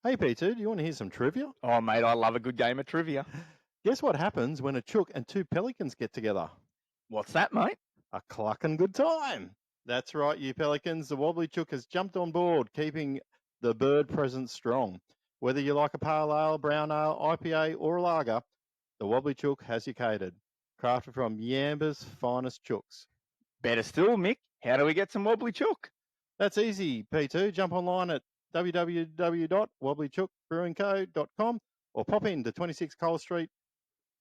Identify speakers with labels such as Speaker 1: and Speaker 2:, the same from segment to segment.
Speaker 1: Hey P2, do you want to hear some trivia?
Speaker 2: Oh, mate, I love a good game of trivia.
Speaker 1: Guess what happens when a chook and two pelicans get together?
Speaker 2: What's that, mate?
Speaker 1: A clucking good time. That's right, you pelicans. The wobbly chook has jumped on board, keeping the bird presence strong. Whether you like a pale ale, brown ale, IPA, or a lager, the wobbly chook has you catered. Crafted from Yamba's finest chooks.
Speaker 2: Better still, Mick, how do we get some wobbly chook?
Speaker 1: That's easy, P2. Jump online at www.wobblychookbrewingco.com or pop into 26 Cole Street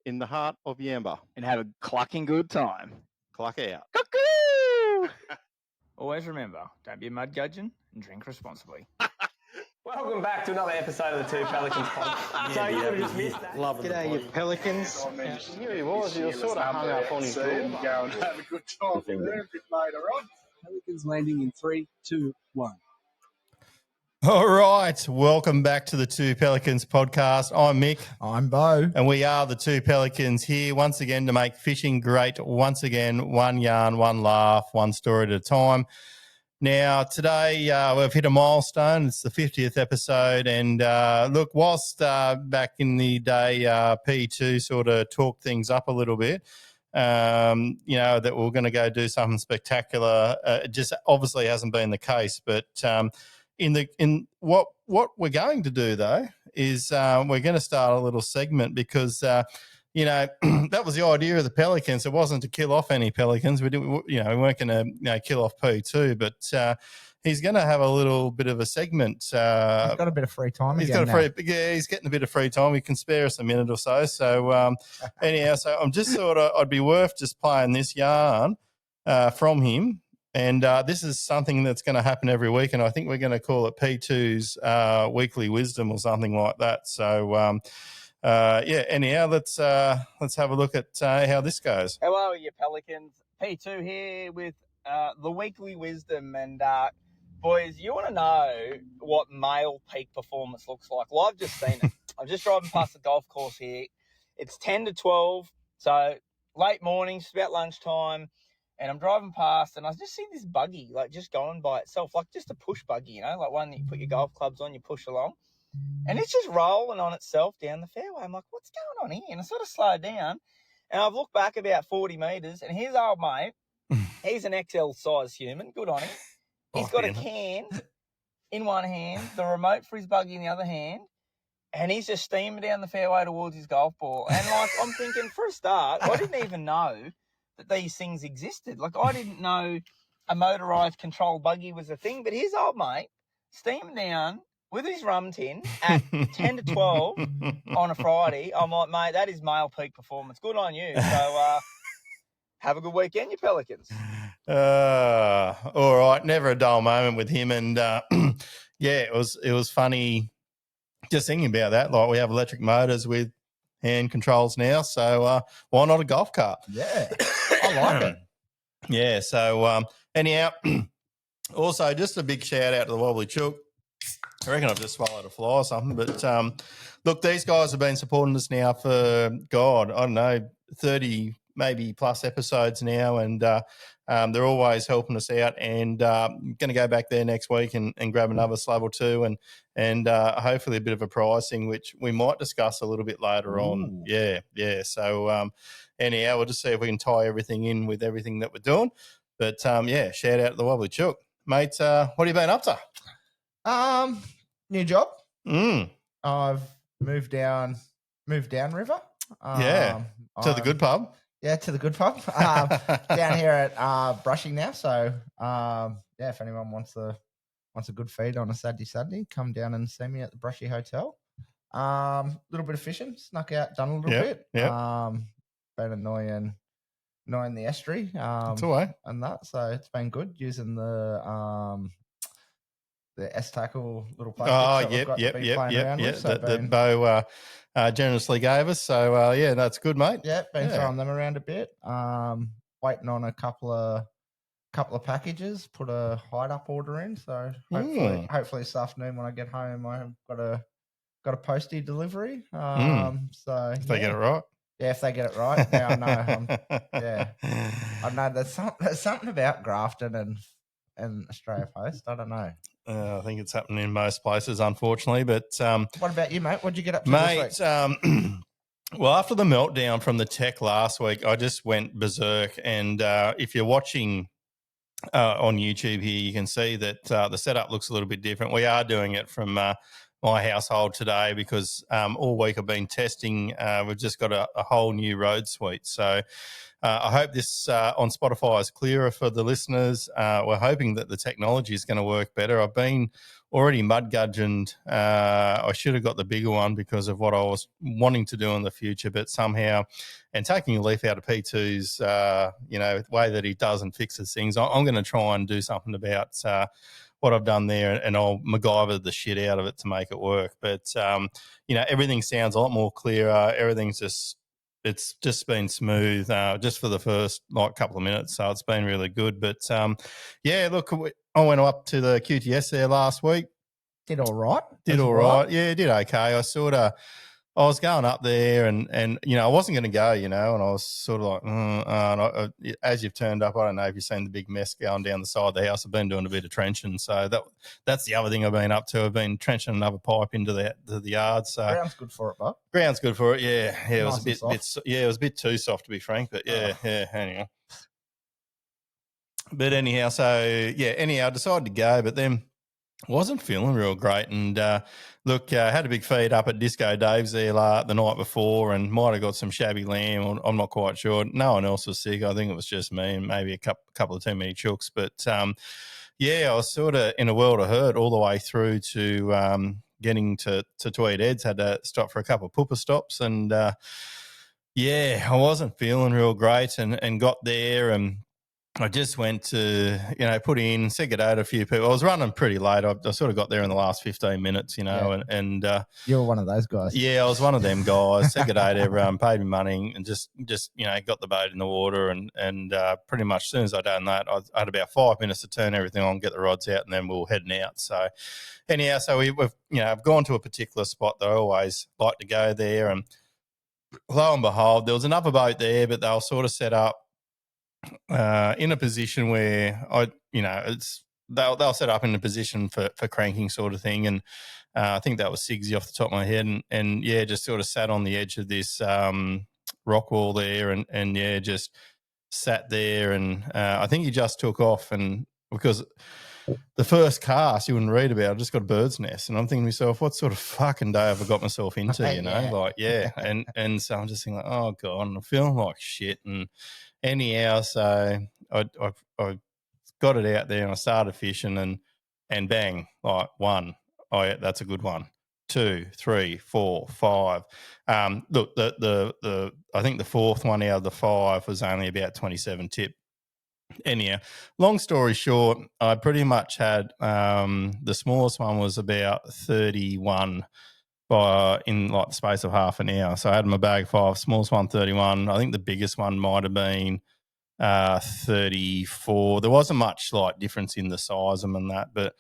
Speaker 1: in the heart of Yamba.
Speaker 2: And have a clucking good time.
Speaker 1: Cluck out.
Speaker 2: Cuckoo! Always remember, don't be a mud gudgeon and drink responsibly.
Speaker 3: Welcome back to another episode of the Two Pelicans Podcast. So you would have just missed that.
Speaker 4: G'day, you Pelicans.
Speaker 1: Here he was. He was sort of hung up on his door.
Speaker 5: Go and have a good time there a bit later on.
Speaker 6: Pelicans landing in 3, 2, 1.
Speaker 7: All right, welcome back to the Two Pelicans Podcast. I'm Mick.
Speaker 4: I'm Bo.
Speaker 7: And we are the Two Pelicans here once again to make fishing great. Once again, one yarn, one laugh, one story at a time. Now, today we've hit a milestone. It's the 50th episode. And look, whilst back in the day P2 sort of talked things up a little bit, that we're going to go do something spectacular. It just obviously hasn't been the case. But in what we're going to do, though, is we're going to start a little segment because that was the idea of the Pelicans. It wasn't to kill off any Pelicans. We weren't going to kill off P2, but he's going to have a little bit of a segment.
Speaker 4: He's got a bit of free time.
Speaker 7: He's getting a bit of free time. He can spare us a minute or so. So anyhow, I'm just I'd be worth just playing this yarn from him. And this is something that's going to happen every week, and I think we're going to call it P2's Weekly Wisdom or something like that. So, anyhow, let's have a look at how this goes.
Speaker 2: Hello, you Pelicans. P2 here with the Weekly Wisdom. And, boys, you want to know what male peak performance looks like? Well, I've just seen it. I'm just driving past the golf course here. It's 10 to 12, so late morning, just about lunchtime. And I'm driving past, and I just see this buggy, just going by itself, just a push buggy, like one that you put your golf clubs on, you push along. And it's just rolling on itself down the fairway. I'm like, what's going on here? And I sort of slowed down, and I've looked back about 40 metres, and here's old mate. He's an XL size human. Good on him. He's got a can in one hand, the remote for his buggy in the other hand, and he's just steaming down the fairway towards his golf ball. And, I'm thinking, for a start, I didn't even know that these things existed. I didn't know a motorised controlled buggy was a thing, but his old mate steamed down with his rum tin at 10 to 12 on a Friday. I'm like, mate, that is male peak performance. Good on you. So have a good weekend, you Pelicans.
Speaker 7: All right, never a dull moment with him. And, it was funny just thinking about that. We have electric motors with hand controls now, so why not a golf cart?
Speaker 4: Yeah, I like it.
Speaker 7: Yeah, so anyhow, also just a big shout out to the Wobbly Chook. I reckon I've just swallowed a fly or something, but look, these guys have been supporting us now for, God, I don't know, 30 maybe plus episodes now, and they're always helping us out, and going to go back there next week and grab another slab or two, and hopefully a bit of a pricing, which we might discuss a little bit later on. Yeah. So anyhow, we'll just see if we can tie everything in with everything that we're doing. But shout out to the Wobbly Chook. Mate, what have you been up to?
Speaker 4: New job. I've moved down river.
Speaker 7: To the good pub.
Speaker 4: Yeah, to the good pub. Down here at Brushing now. So if anyone wants a good feed on a Saturday, come down and see me at the Brushy Hotel. Little bit of fishing, snuck out, done a little bit.
Speaker 7: Yeah.
Speaker 4: Been annoying the estuary.
Speaker 7: It's all right.
Speaker 4: And that, so it's been good using the S-Tackle little plastic.
Speaker 7: That Bo generously gave us. So, that's good, mate.
Speaker 4: Yeah, been throwing them around a bit. Waiting on a couple of packages, put a hide-up order in. So hopefully this afternoon when I get home, I've got a postie delivery. So
Speaker 7: if they get it right.
Speaker 4: Yeah, if they get it right. Now I know. I know there's something about Grafton and Australia Post. I don't know.
Speaker 7: I think it's happening in most places, unfortunately. But
Speaker 4: What about you, mate? What did you get up to this week?
Speaker 7: mate, well, after the meltdown from the tech last week, I just went berserk. And if you're watching on YouTube here, you can see that the setup looks a little bit different. We are doing it from my household today because all week I've been testing. We've just got a whole new road suite. So I hope this on Spotify is clearer for the listeners. We're hoping that the technology is going to work better. I've been already mudgudgeoned. I should have got the bigger one because of what I was wanting to do in the future, but somehow, and taking a leaf out of P2's, the way that he does and fixes things, I'm going to try and do something about what I've done there, and I'll MacGyver the shit out of it to make it work. But, everything sounds a lot more clearer. It's just been smooth just for the first couple of minutes, so it's been really good. But, look, I went up to the QTS there last week.
Speaker 4: Did all right.
Speaker 7: Yeah, did okay. I was going up there and I wasn't going to go, and I was sort of like, as you've turned up, I don't know if you've seen the big mess going down the side of the house. I've been doing a bit of trenching. So that's the other thing I've been up to. I've been trenching another pipe into the yard. So
Speaker 4: Ground's good for it, bud.
Speaker 7: Ground's good for it, yeah. Yeah,
Speaker 4: Nice
Speaker 7: it was a bit too soft, to be frank, but yeah, anyway. But anyhow, I decided to go, but then wasn't feeling real great. And had a big feed up at Disco Dave's there the night before, and might have got some shabby lamb. I'm not quite sure. No one else was sick. I think it was just me and maybe a couple of too many chooks. But I was sort of in a world of hurt all the way through to getting to Tweed Heads. Had to stop for a couple of pooper stops, and I wasn't feeling real great, and got there and I just went to, put in, said good day to a few people. I was running pretty late. I sort of got there in the last 15 minutes, and
Speaker 4: you were one of those guys.
Speaker 7: Yeah, I was one of them guys. Said good day to everyone, paid me money, and just got the boat in the water, and pretty much as soon as I done that, I had about 5 minutes to turn everything on, get the rods out, and then we were heading out. So anyhow, I've gone to a particular spot that I always like to go there, and lo and behold, there was another boat there, but they were sort of set up in a position where they'll set up in a position for cranking sort of thing, and I think that was Sigsy off the top of my head, and just sort of sat on the edge of this rock wall there, and just sat there, and I think he just took off, and because the first cast you wouldn't read about, I just got a bird's nest, and I'm thinking to myself, what sort of fucking day have I got myself into, and so I'm just thinking, like, oh god, and I'm feeling like shit, and anyhow, so I got it out there and I started fishing, and bang, like one, oh yeah, that's a good one. 2, 3, 4, 5. Look, the I think the fourth one out of the 5 was only about 27 tip. Anyhow, long story short, I pretty much had the smallest one was about 31 in like the space of half an hour. So I had my bag 5, smallest one 31. I think the biggest one might have been 34. There wasn't much like difference in the size of them and that, but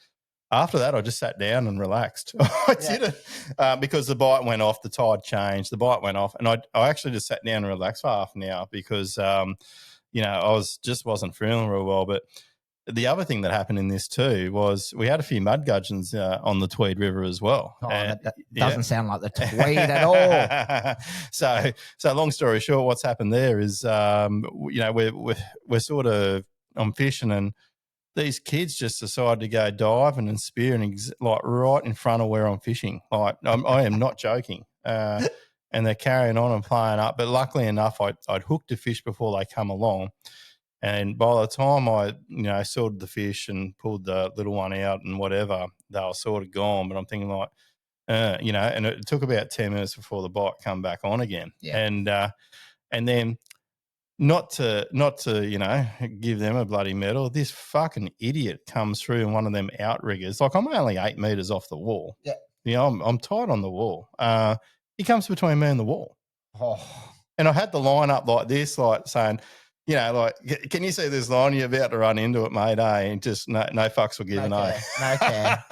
Speaker 7: after that I just sat down and relaxed. I did it because the bite went off, the tide changed, the bite went off, and I actually just sat down and relaxed for half an hour because I wasn't feeling real well. But the other thing that happened in this too was we had a few mud gudgeons on the Tweed River as well.
Speaker 4: Oh, that doesn't sound like the Tweed at all.
Speaker 7: So long story short, what's happened there is, we're sort of, I'm fishing, and these kids just decided to go diving and spearing like right in front of where I'm fishing. Like I am not joking. And they're carrying on and playing up. But luckily enough, I'd hooked a fish before they come along. And by the time I, sorted the fish and pulled the little one out and whatever, they were sort of gone. But I'm thinking like, and it took about 10 minutes before the bite come back on again.
Speaker 4: Yeah.
Speaker 7: And then not to give them a bloody medal, this fucking idiot comes through in one of them outriggers. Like I'm only 8 meters off the wall.
Speaker 4: Yeah.
Speaker 7: I'm tight on the wall. He comes between me and the wall.
Speaker 4: Oh.
Speaker 7: And I had the line up like this, like saying, can you see this line? You're about to run into it, mate, eh? And just no fucks were given, eh?
Speaker 4: No care.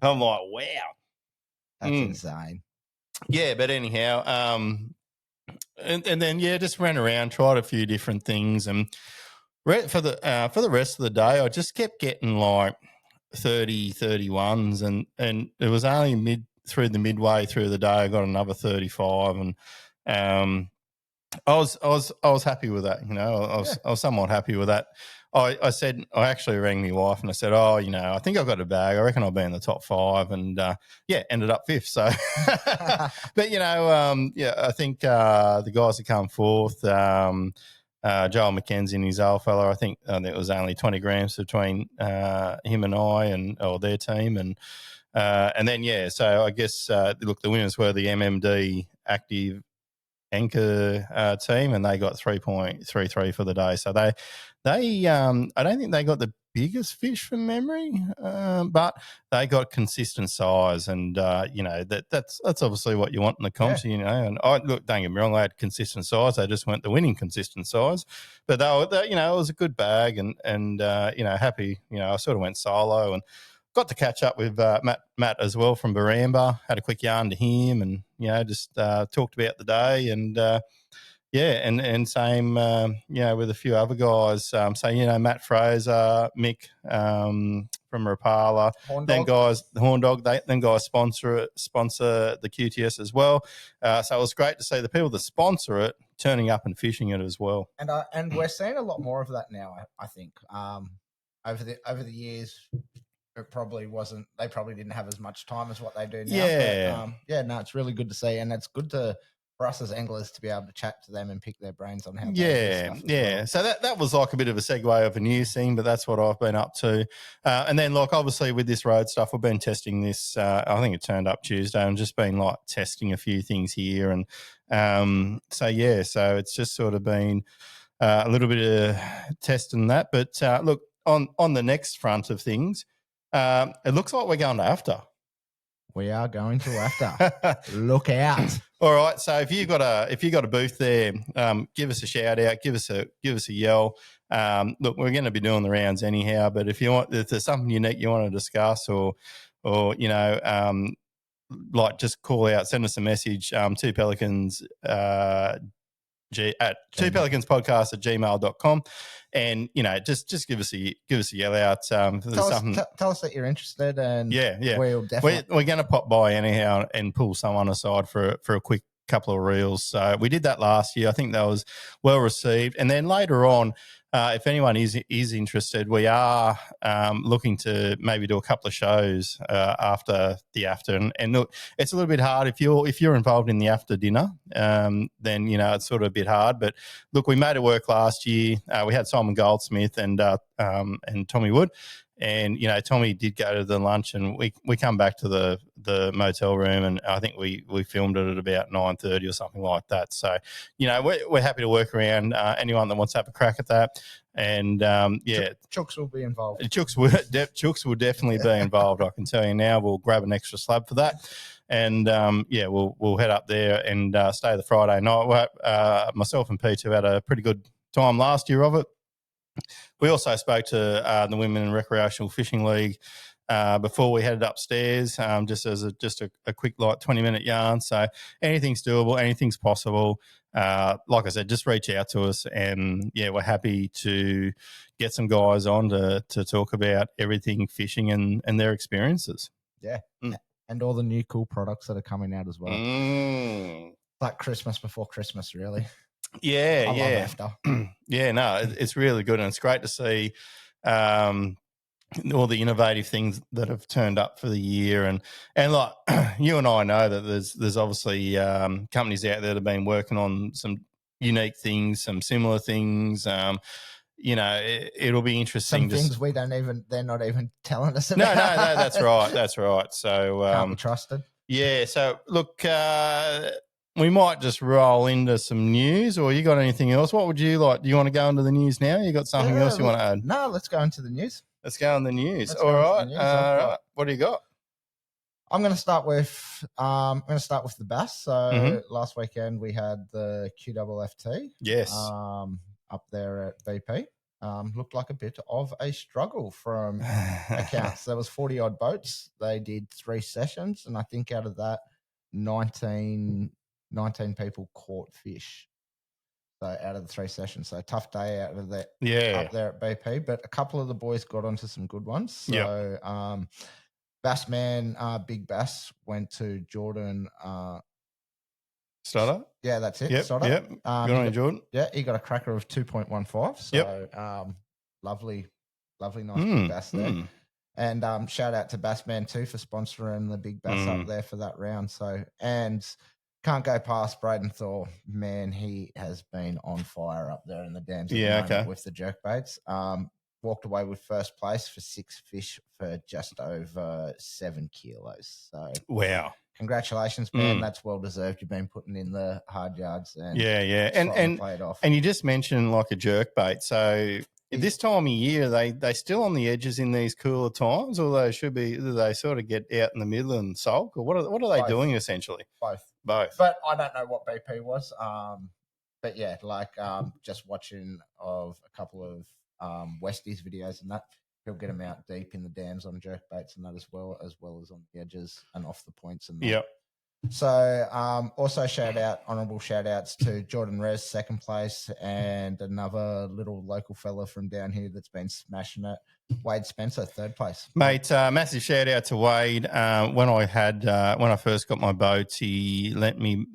Speaker 7: I'm like, wow.
Speaker 4: That's insane.
Speaker 7: Yeah, but anyhow, and then, just ran around, tried a few different things. And for the rest of the day, I just kept getting like 31s, and it was only midway through the day I got another 35, and I was happy with that. I was somewhat happy with that. I actually rang my wife and I said, I think I've got a bag. I reckon I'll be in the top 5, and ended up 5th. So, but I think the guys that come fourth, Joel McKenzie and his old fella, I think it was only 20 grams between him and or their team, and then so I guess look, the winners were the MMD Active Anchor team, and they got 3.33 for the day. So they I don't think they got the biggest fish from memory, but they got consistent size, and that's obviously what you want in the comps, And look, don't get me wrong, they had consistent size. They just weren't the winning consistent size, but they it was a good bag, and happy. I sort of went solo and got to catch up with Matt as well from Baramba. Had a quick yarn to him, and just talked about the day, and and same with a few other guys. So Matt Fraser, Mick from Rapala, then guys the Horn Dog. Then guys sponsor the QTS as well. So it was great to see the people that sponsor it turning up and fishing it as well.
Speaker 4: And we're seeing a lot more of that now. I think over the years. It probably wasn't. They probably didn't have as much time as what they do now.
Speaker 7: Yeah,
Speaker 4: but, no, it's really good to see, and it's good for us as anglers to be able to chat to them and pick their brains on how.
Speaker 7: Well. So that was like a bit of a segue of a news thing, but that's what I've been up to. And then, like, obviously with this road stuff, we've been testing this. I think it turned up Tuesday, and just been like testing a few things here, and so it's just sort of been a little bit of testing that. But look, on the next front of things. It looks like we're going to AFTA.
Speaker 4: We are going to AFTA. Look out!
Speaker 7: All right. So if you got a booth there, give us a shout out. Give us a yell. Look, we're going to be doing the rounds anyhow. But if there's something unique you want to discuss, or like just call out, send us a message. 2 Pelicans. At 2 Pelicans Podcast at gmail.com, and just give us a yell out.
Speaker 4: Tell us that you're interested, and we'll definitely
Speaker 7: we're going to pop by anyhow and pull someone aside for a quick couple of reels. So we did that last year. I think that was well received. And then later on, if anyone is interested, we are looking to maybe do a couple of shows after the AFTA. And look, it's a little bit hard if you're involved in the AFTA dinner. Then it's sort of a bit hard. But look, we made it work last year. We had Simon Goldsmith and Tommy Wood. And, Tommy did go to the lunch, and we come back to the motel room, and I think we filmed it at about 9:30 or something like that. So, we're happy to work around anyone that wants to have a crack at that. And,
Speaker 4: Chooks will be involved.
Speaker 7: Chooks will definitely be involved, I can tell you now. We'll grab an extra slab for that. And, we'll head up there and stay the Friday night. Myself and P2 had a pretty good time last year of it. We also spoke to the Women in Recreational Fishing League before we headed upstairs, just as a quick 20-minute yarn. So anything's doable, anything's possible. Like I said, just reach out to us, and we're happy to get some guys on to talk about everything fishing and their experiences.
Speaker 4: Yeah, and all the new cool products that are coming out as well. Like Christmas before Christmas, really.
Speaker 7: I
Speaker 4: love AFTA.
Speaker 7: It's really good, and it's great to see all the innovative things that have turned up for the year, and like you and I know that there's obviously companies out there that have been working on some unique things, some similar things. It'll be interesting.
Speaker 4: Some things they're not even telling us about.
Speaker 7: No, that's right. So
Speaker 4: can't be trusted.
Speaker 7: Yeah. So look. We might just roll into some news, or you got anything else? What would you like? Do you want to go into the news now? You got something else you want to add?
Speaker 4: No, let's go into the news.
Speaker 7: Let's go on the news. All right. What do you got?
Speaker 4: I'm going to start with the bass. So last weekend we had the QFFT.
Speaker 7: Yes.
Speaker 4: Up there at BP. Looked like a bit of a struggle from accounts. There was 40 odd boats. They did 3 sessions, and I think out of that, 19 people caught fish. So out of the 3 sessions. So tough day out of that
Speaker 7: Yeah.
Speaker 4: up there at BP. But a couple of the boys got onto some good ones. So Bassman, Big Bass went to Jordan.
Speaker 7: Stoddart?
Speaker 4: Yeah, that's it.
Speaker 7: Yep.
Speaker 4: Stoddart.
Speaker 7: Yep. Good on you, Jordan.
Speaker 4: Yeah, he got a cracker of 2.15. So lovely, nice Big Bass there. And shout out to Bassman too for sponsoring the Big Bass up there for that round. So, and can't go past Braden Thor. Man, he has been on fire up there in the dams with the jerk baits. Walked away with first place for 6 fish for just over 7 kilos. So
Speaker 7: wow.
Speaker 4: Congratulations, man. That's well deserved. You've been putting in the hard yards and
Speaker 7: and
Speaker 4: play it off.
Speaker 7: And you just mentioned like a jerk bait. So this time of year, they still on the edges in these cooler times, or they should be? Do they sort of get out in the middle and sulk, or what are they doing essentially?
Speaker 4: Both. But I don't know what BP was. But yeah, like just watching of a couple of Westies videos and that. He'll get them out deep in the dams on jerk baits and that as well as on the edges and off the points and that.
Speaker 7: Yep.
Speaker 4: So also honourable shout outs to Jordan Rez, 2nd place, and another little local fella from down here that's been smashing it, Wade Spencer, 3rd place.
Speaker 7: Mate, massive shout out to Wade. When I first got my boat, he let me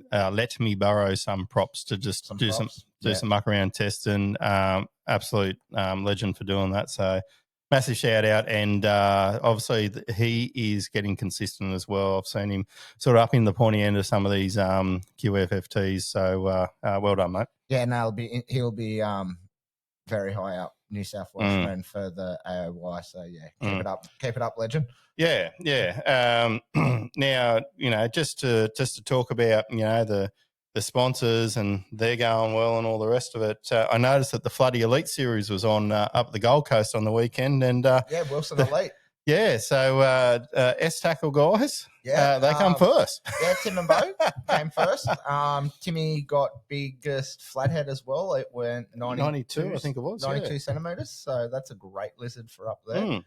Speaker 7: borrow some props to just do some muck around testing. Absolute legend for doing that. So massive shout out, and obviously he is getting consistent as well. I've seen him sort of up in the pointy end of some of these QFFTs. So well done, mate.
Speaker 4: Yeah, no, he'll be very high up New South Wales for the AOY. So yeah, keep it up, legend.
Speaker 7: Yeah. Now just to talk about the sponsors, and they're going well and all the rest of it. I noticed that the Floody Elite Series was on up the Gold Coast on the weekend. And
Speaker 4: Wilson Elite.
Speaker 7: Yeah, so S-Tackle guys, they come first.
Speaker 4: Yeah, Tim and Bo came first. Timmy got biggest flathead as well. It went
Speaker 7: 92, I think it was.
Speaker 4: 92 centimetres, so that's a great lizard for up there.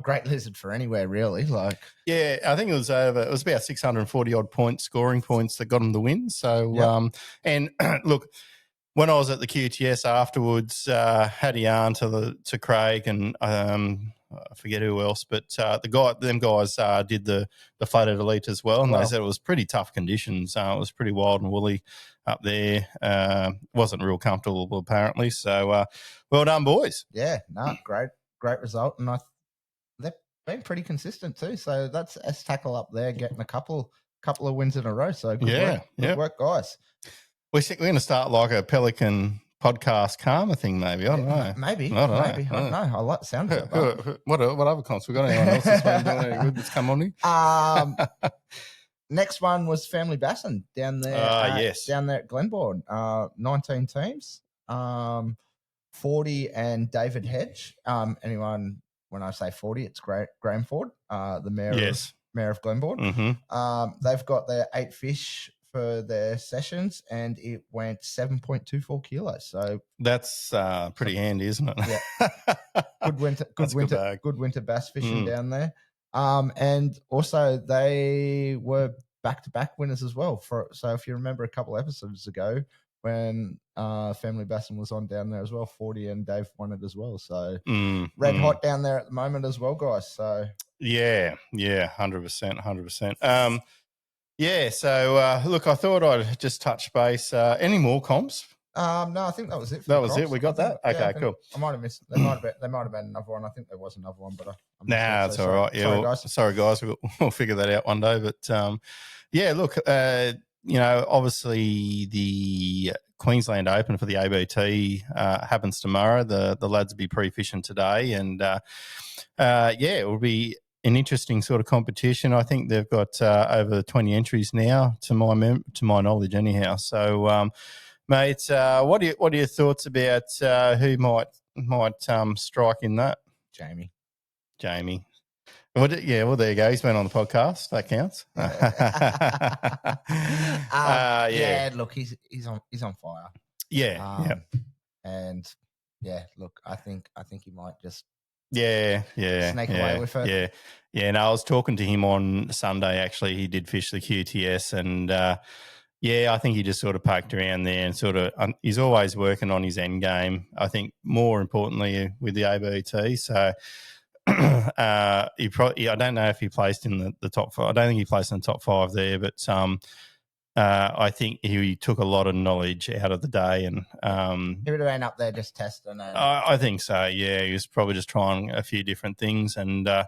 Speaker 4: Great lizard for anywhere, really.
Speaker 7: Yeah, I think it was about 640 odd scoring points that got him the win. So, and look, when I was at the QTS afterwards, had a yarn to Craig and I forget who else, but them guys did the flathead elite as well, and they said it was pretty tough conditions. It was pretty wild and woolly up there. Wasn't real comfortable apparently. So, well done, boys.
Speaker 4: Yeah, great result, and they've been pretty consistent too. So that's S-Tackle up there getting a couple of wins in a row. So good work, guys.
Speaker 7: We're going to start like a Pelican Podcast karma thing, maybe. I don't know.
Speaker 4: Maybe. I don't know. I like the sound of it.
Speaker 7: What other cons? We got anyone else that's been doing any good that's come on here?
Speaker 4: Next one was Family Bassin down there. Down there at Glenbourne. 19 teams. 40 and David Hedge. Anyone, when I say 40, it's Graham Ford, the mayor of Glenbourne.
Speaker 7: Mm-hmm.
Speaker 4: They've got their 8 fish for their sessions, and it went 7.24 kilos. So
Speaker 7: that's pretty handy, isn't it?
Speaker 4: Yeah. Good winter bass fishing down there. And also they were back-to-back winners as well. So if you remember a couple episodes ago when Family Bassin was on down there as well, 40 and Dave won it as well. So red hot down there at the moment as well, guys. So
Speaker 7: yeah, 100%. Yeah, so look, I thought I'd just touch base. Any more comps?
Speaker 4: No, I think that was it.
Speaker 7: That was it. We got that. Okay, cool.
Speaker 4: I might have missed. They might have been another one. I think there was another one, but
Speaker 7: it's all right. Yeah, sorry, guys. We'll figure that out one day. But yeah, look, obviously the Queensland Open for the ABT happens tomorrow. The lads will be pre-fishing today, and it will be an interesting sort of competition. I think they've got over 20 entries now, to my knowledge, anyhow. So, mate, what are your thoughts about who might strike in that? Jamie. Well, there you go. He's been on the podcast. That counts.
Speaker 4: Yeah. Look, he's on fire.
Speaker 7: Yeah.
Speaker 4: And yeah, look, I think he might just.
Speaker 7: Snake
Speaker 4: away with it.
Speaker 7: Yeah. No, I was talking to him on Sunday. Actually, he did fish the QTS, and Yeah, I think he just sort of poked around there and sort of he's always working on his end game. I think more importantly with the ABT. So he probably, I don't know if he placed in the top five. I don't think he placed in the top five there, but I think he took a lot of knowledge out of the day, and
Speaker 4: he would have been up there just testing it.
Speaker 7: I think so. Yeah, he was probably just trying a few different things, and I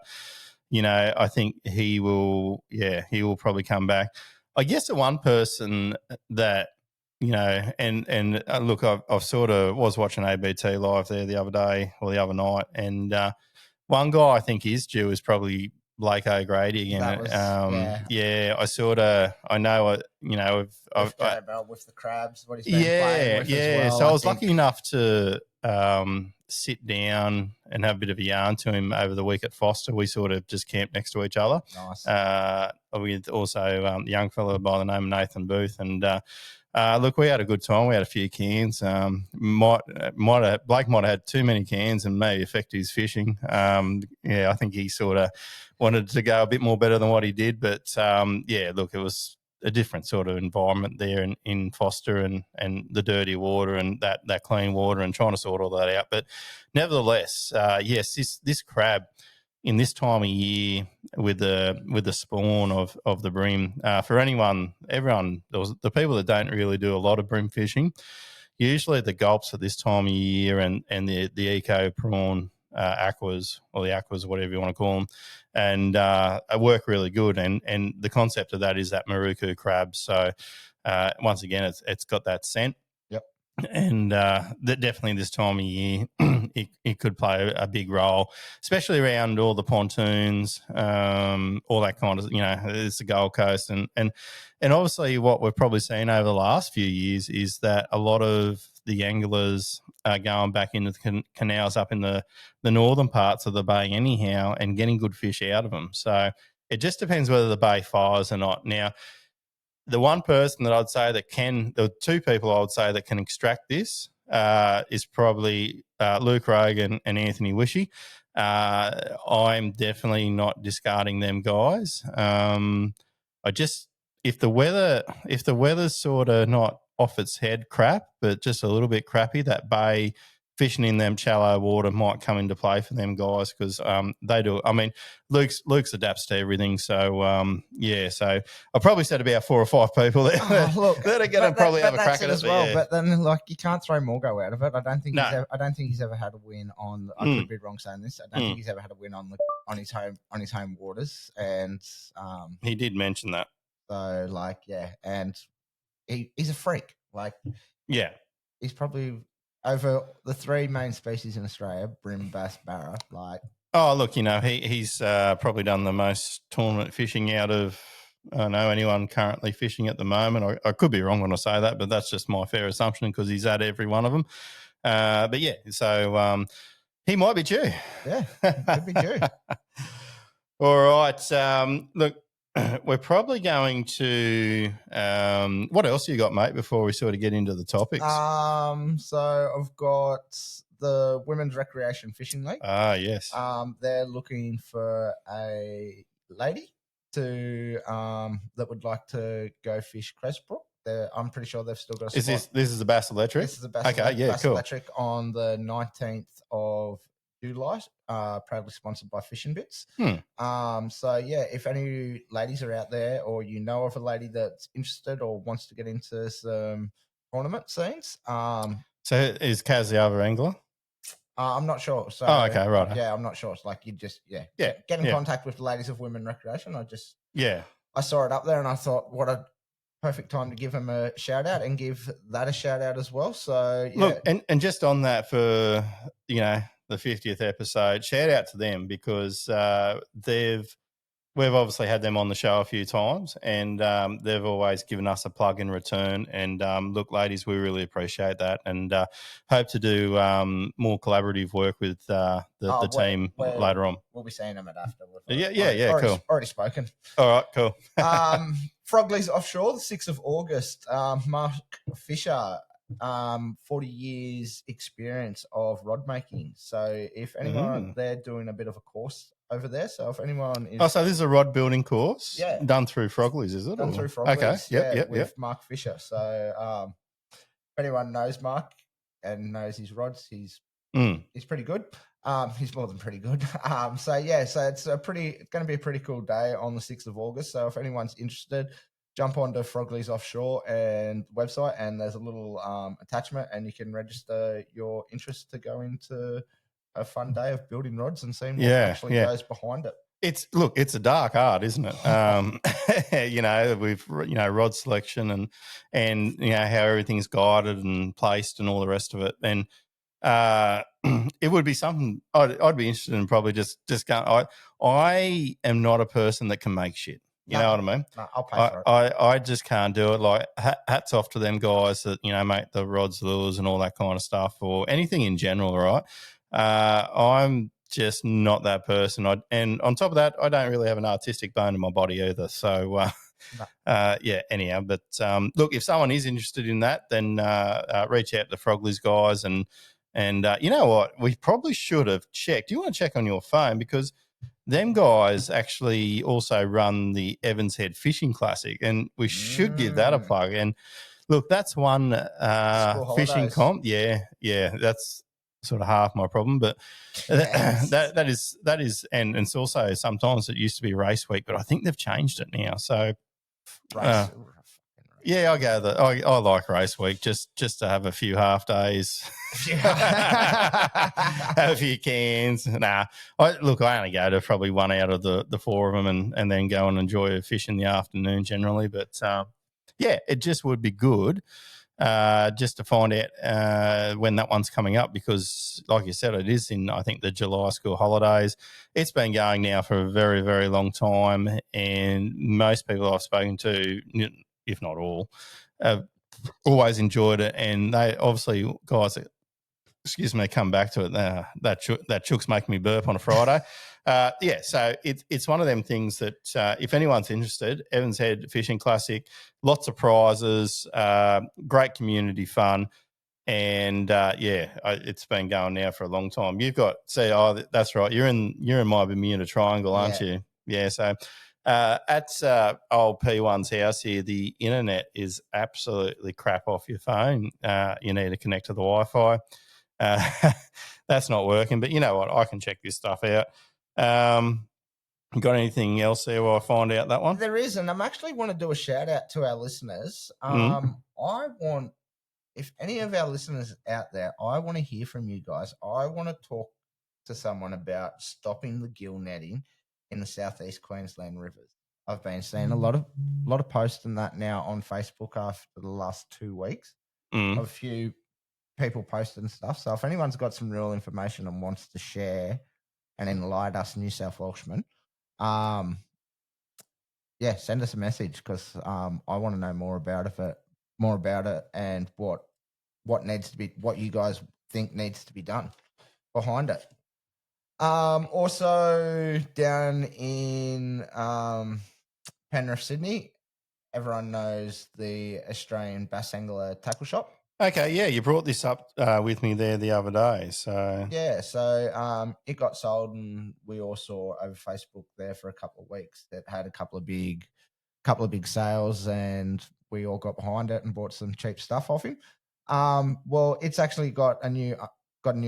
Speaker 7: think he will probably come back. I guess the one person that and look, I've sort of was watching ABT live there the other day or the other night, and one guy I think is due is probably Blake O'Grady again. I know with
Speaker 4: the Crabs, what he's been playing with as well.
Speaker 7: So I was lucky enough to sit down and have a bit of a yarn to him over the week at Foster. We sort of just camped next to each other.
Speaker 4: Nice.
Speaker 7: With also the young fellow by the name of Nathan Booth, and look, we had a good time. We had a few cans. Blake might have had too many cans and maybe affected his fishing. I think he sort of wanted to go a bit more better than what he did. But look, it was a different sort of environment there in Foster and the dirty water and that clean water and trying to sort all that out. But nevertheless, yes, this crab in this time of year with the spawn of the bream, for everyone, the people that don't really do a lot of bream fishing, usually the gulps at this time of year and the eco prawn aquas or the aquas, whatever you want to call them, and work really good. And the concept of that is that Maruku crab. So once again, it's got that scent.
Speaker 4: Yep.
Speaker 7: And that definitely this time of year, it could play a big role, especially around all the pontoons, all that kind of, it's the Gold Coast. And obviously what we've probably seen over the last few years is that a lot of the anglers are going back into the canals up in the northern parts of the bay anyhow and getting good fish out of them. So it just depends whether the bay fires or not. Now, the one person that I'd say the two people I would say that can extract this is probably Luke Rogan and Anthony Wishy. I'm definitely not discarding them guys. If the weather's sort of not off its head crap, but just a little bit crappy, that bay fishing in them shallow water might come into play for them guys because they do. I mean, Luke's adapts to everything. So, so I probably said about 4 or 5 people that are going to probably have a crack at it
Speaker 4: as well. But then, you can't throw Morgo out of it. I don't think he's ever had a win on. I could be wrong saying this. I don't think he's ever had a win on his home waters. And
Speaker 7: he did mention that.
Speaker 4: So, and he's a freak. He's probably over the 3 main species in Australia: bream, bass, barra.
Speaker 7: Oh, look, he's probably done the most tournament fishing out of anyone currently fishing at the moment. I could be wrong when I say that, but that's just my fair assumption because he's at every one of them. So he might be due.
Speaker 4: Yeah, could be due.
Speaker 7: All right. Look, we're probably going to what else you got, mate, before we sort of get into the topics?
Speaker 4: So I've got the Women's Recreation Fishing League.
Speaker 7: Yes.
Speaker 4: They're looking for a lady to that would like to go fish Cresbrook. I'm pretty sure they've still got a spot.
Speaker 7: This is the Bass Electric?
Speaker 4: This is the Bass Electric on the 19th of July, proudly sponsored by Fishing Bits. If any ladies are out there or you know of a lady that's interested or wants to get into some tournament scenes.
Speaker 7: So is Kaz the other angler?
Speaker 4: I'm not sure. So,
Speaker 7: okay, right.
Speaker 4: Yeah, I'm not sure. It's you just, get in contact with the Ladies of Women Recreation. I saw it up there and I thought, what a perfect time to give them a shout out and give that a shout out as well. So,
Speaker 7: look, and just on that for, the 50th episode, shout out to them because we've obviously had them on the show a few times and they've always given us a plug in return. And look, ladies, we really appreciate that and hope to do more collaborative work with the team later on.
Speaker 4: We'll be seeing them at AFTA.
Speaker 7: Cool.
Speaker 4: Already spoken.
Speaker 7: All right, cool.
Speaker 4: Frogley's Offshore, the 6th of August. Mark Fisher, 40 years experience of rod making. So if anyone they're doing a bit of a course over there. So if anyone is
Speaker 7: Oh, so this is a rod building course?
Speaker 4: Yeah.
Speaker 7: Done through Frogley's, is it?
Speaker 4: done
Speaker 7: or-
Speaker 4: through Frogley's,
Speaker 7: Okay. Yep.
Speaker 4: with Mark Fisher. So if anyone knows Mark and knows his rods, he's pretty good. He's more than pretty good. So it's going to be a pretty cool day on the 6th of August. So if anyone's interested, jump onto Frogley's Offshore and website, and there's a little attachment, and you can register your interest to go into a fun day of building rods and seeing what actually goes behind it.
Speaker 7: It's a dark art, isn't it? With rod selection and how everything's guided and placed and all the rest of it. And it would be something I'd be interested in. Probably just going. I am not a person that can make shit. You know what I mean?
Speaker 4: No, I'll pay for it.
Speaker 7: I just can't do it. Like hats off to them guys that make the rods, lures, and all that kind of stuff, or anything in general. Right? I'm just not that person. And on top of that, I don't really have an artistic bone in my body either. So anyhow. But look, if someone is interested in that, then reach out to Frogley's guys and you know what? We probably should have checked. You want to check on your phone because them guys actually also run the Evans Head Fishing Classic, and we should give that a plug. And look, that's one fishing comp. Yeah, that's sort of half my problem, but that is, and it's also sometimes it used to be race week, but I think they've changed it now. So yeah, I like race week just to have a few half days, have a few cans. I only go to probably one out of the four of them and then go and enjoy a fish in the afternoon generally. But it just would be good just to find out when that one's coming up because, like you said, it is in, I think, the July school holidays. It's been going now for a very, very long time, and most people I've spoken to, if not all, have always enjoyed it. And they obviously, guys that, come back to it. That chook's making me burp on a Friday. So it's one of them things that if anyone's interested, Evans Head Fishing Classic, lots of prizes, great community fun, and it's been going now for a long time. You've got that's right. You're in my Bermuda Triangle, aren't you? Yeah. So at old P1's house here, the internet is absolutely crap off your phone. You need to connect to the Wi-Fi. That's not working, but you know what? I can check this stuff out. Got anything else there while I find out that one?
Speaker 4: There is, and I'm actually want to do a shout out to our listeners. If any of our listeners out there, I want to hear from you guys. I want to talk to someone about stopping the gill netting in the southeast Queensland rivers. I've been seeing a lot of posts on that now on Facebook after the last 2 weeks. Of a few people posting stuff. So if anyone's got some real information and wants to share and enlighten us New South Welshmen, send us a message because I want to know more about it and what needs to be, what you guys think needs to be done behind it. Also down in Penrith, Sydney, everyone knows the Australian Bass Angler Tackle Shop.
Speaker 7: Okay, yeah, you brought this up with me there the other day. So
Speaker 4: it got sold, and we all saw over Facebook there for a couple of weeks that had a couple of big sales, and we all got behind it and bought some cheap stuff off him. Well, it's actually got a new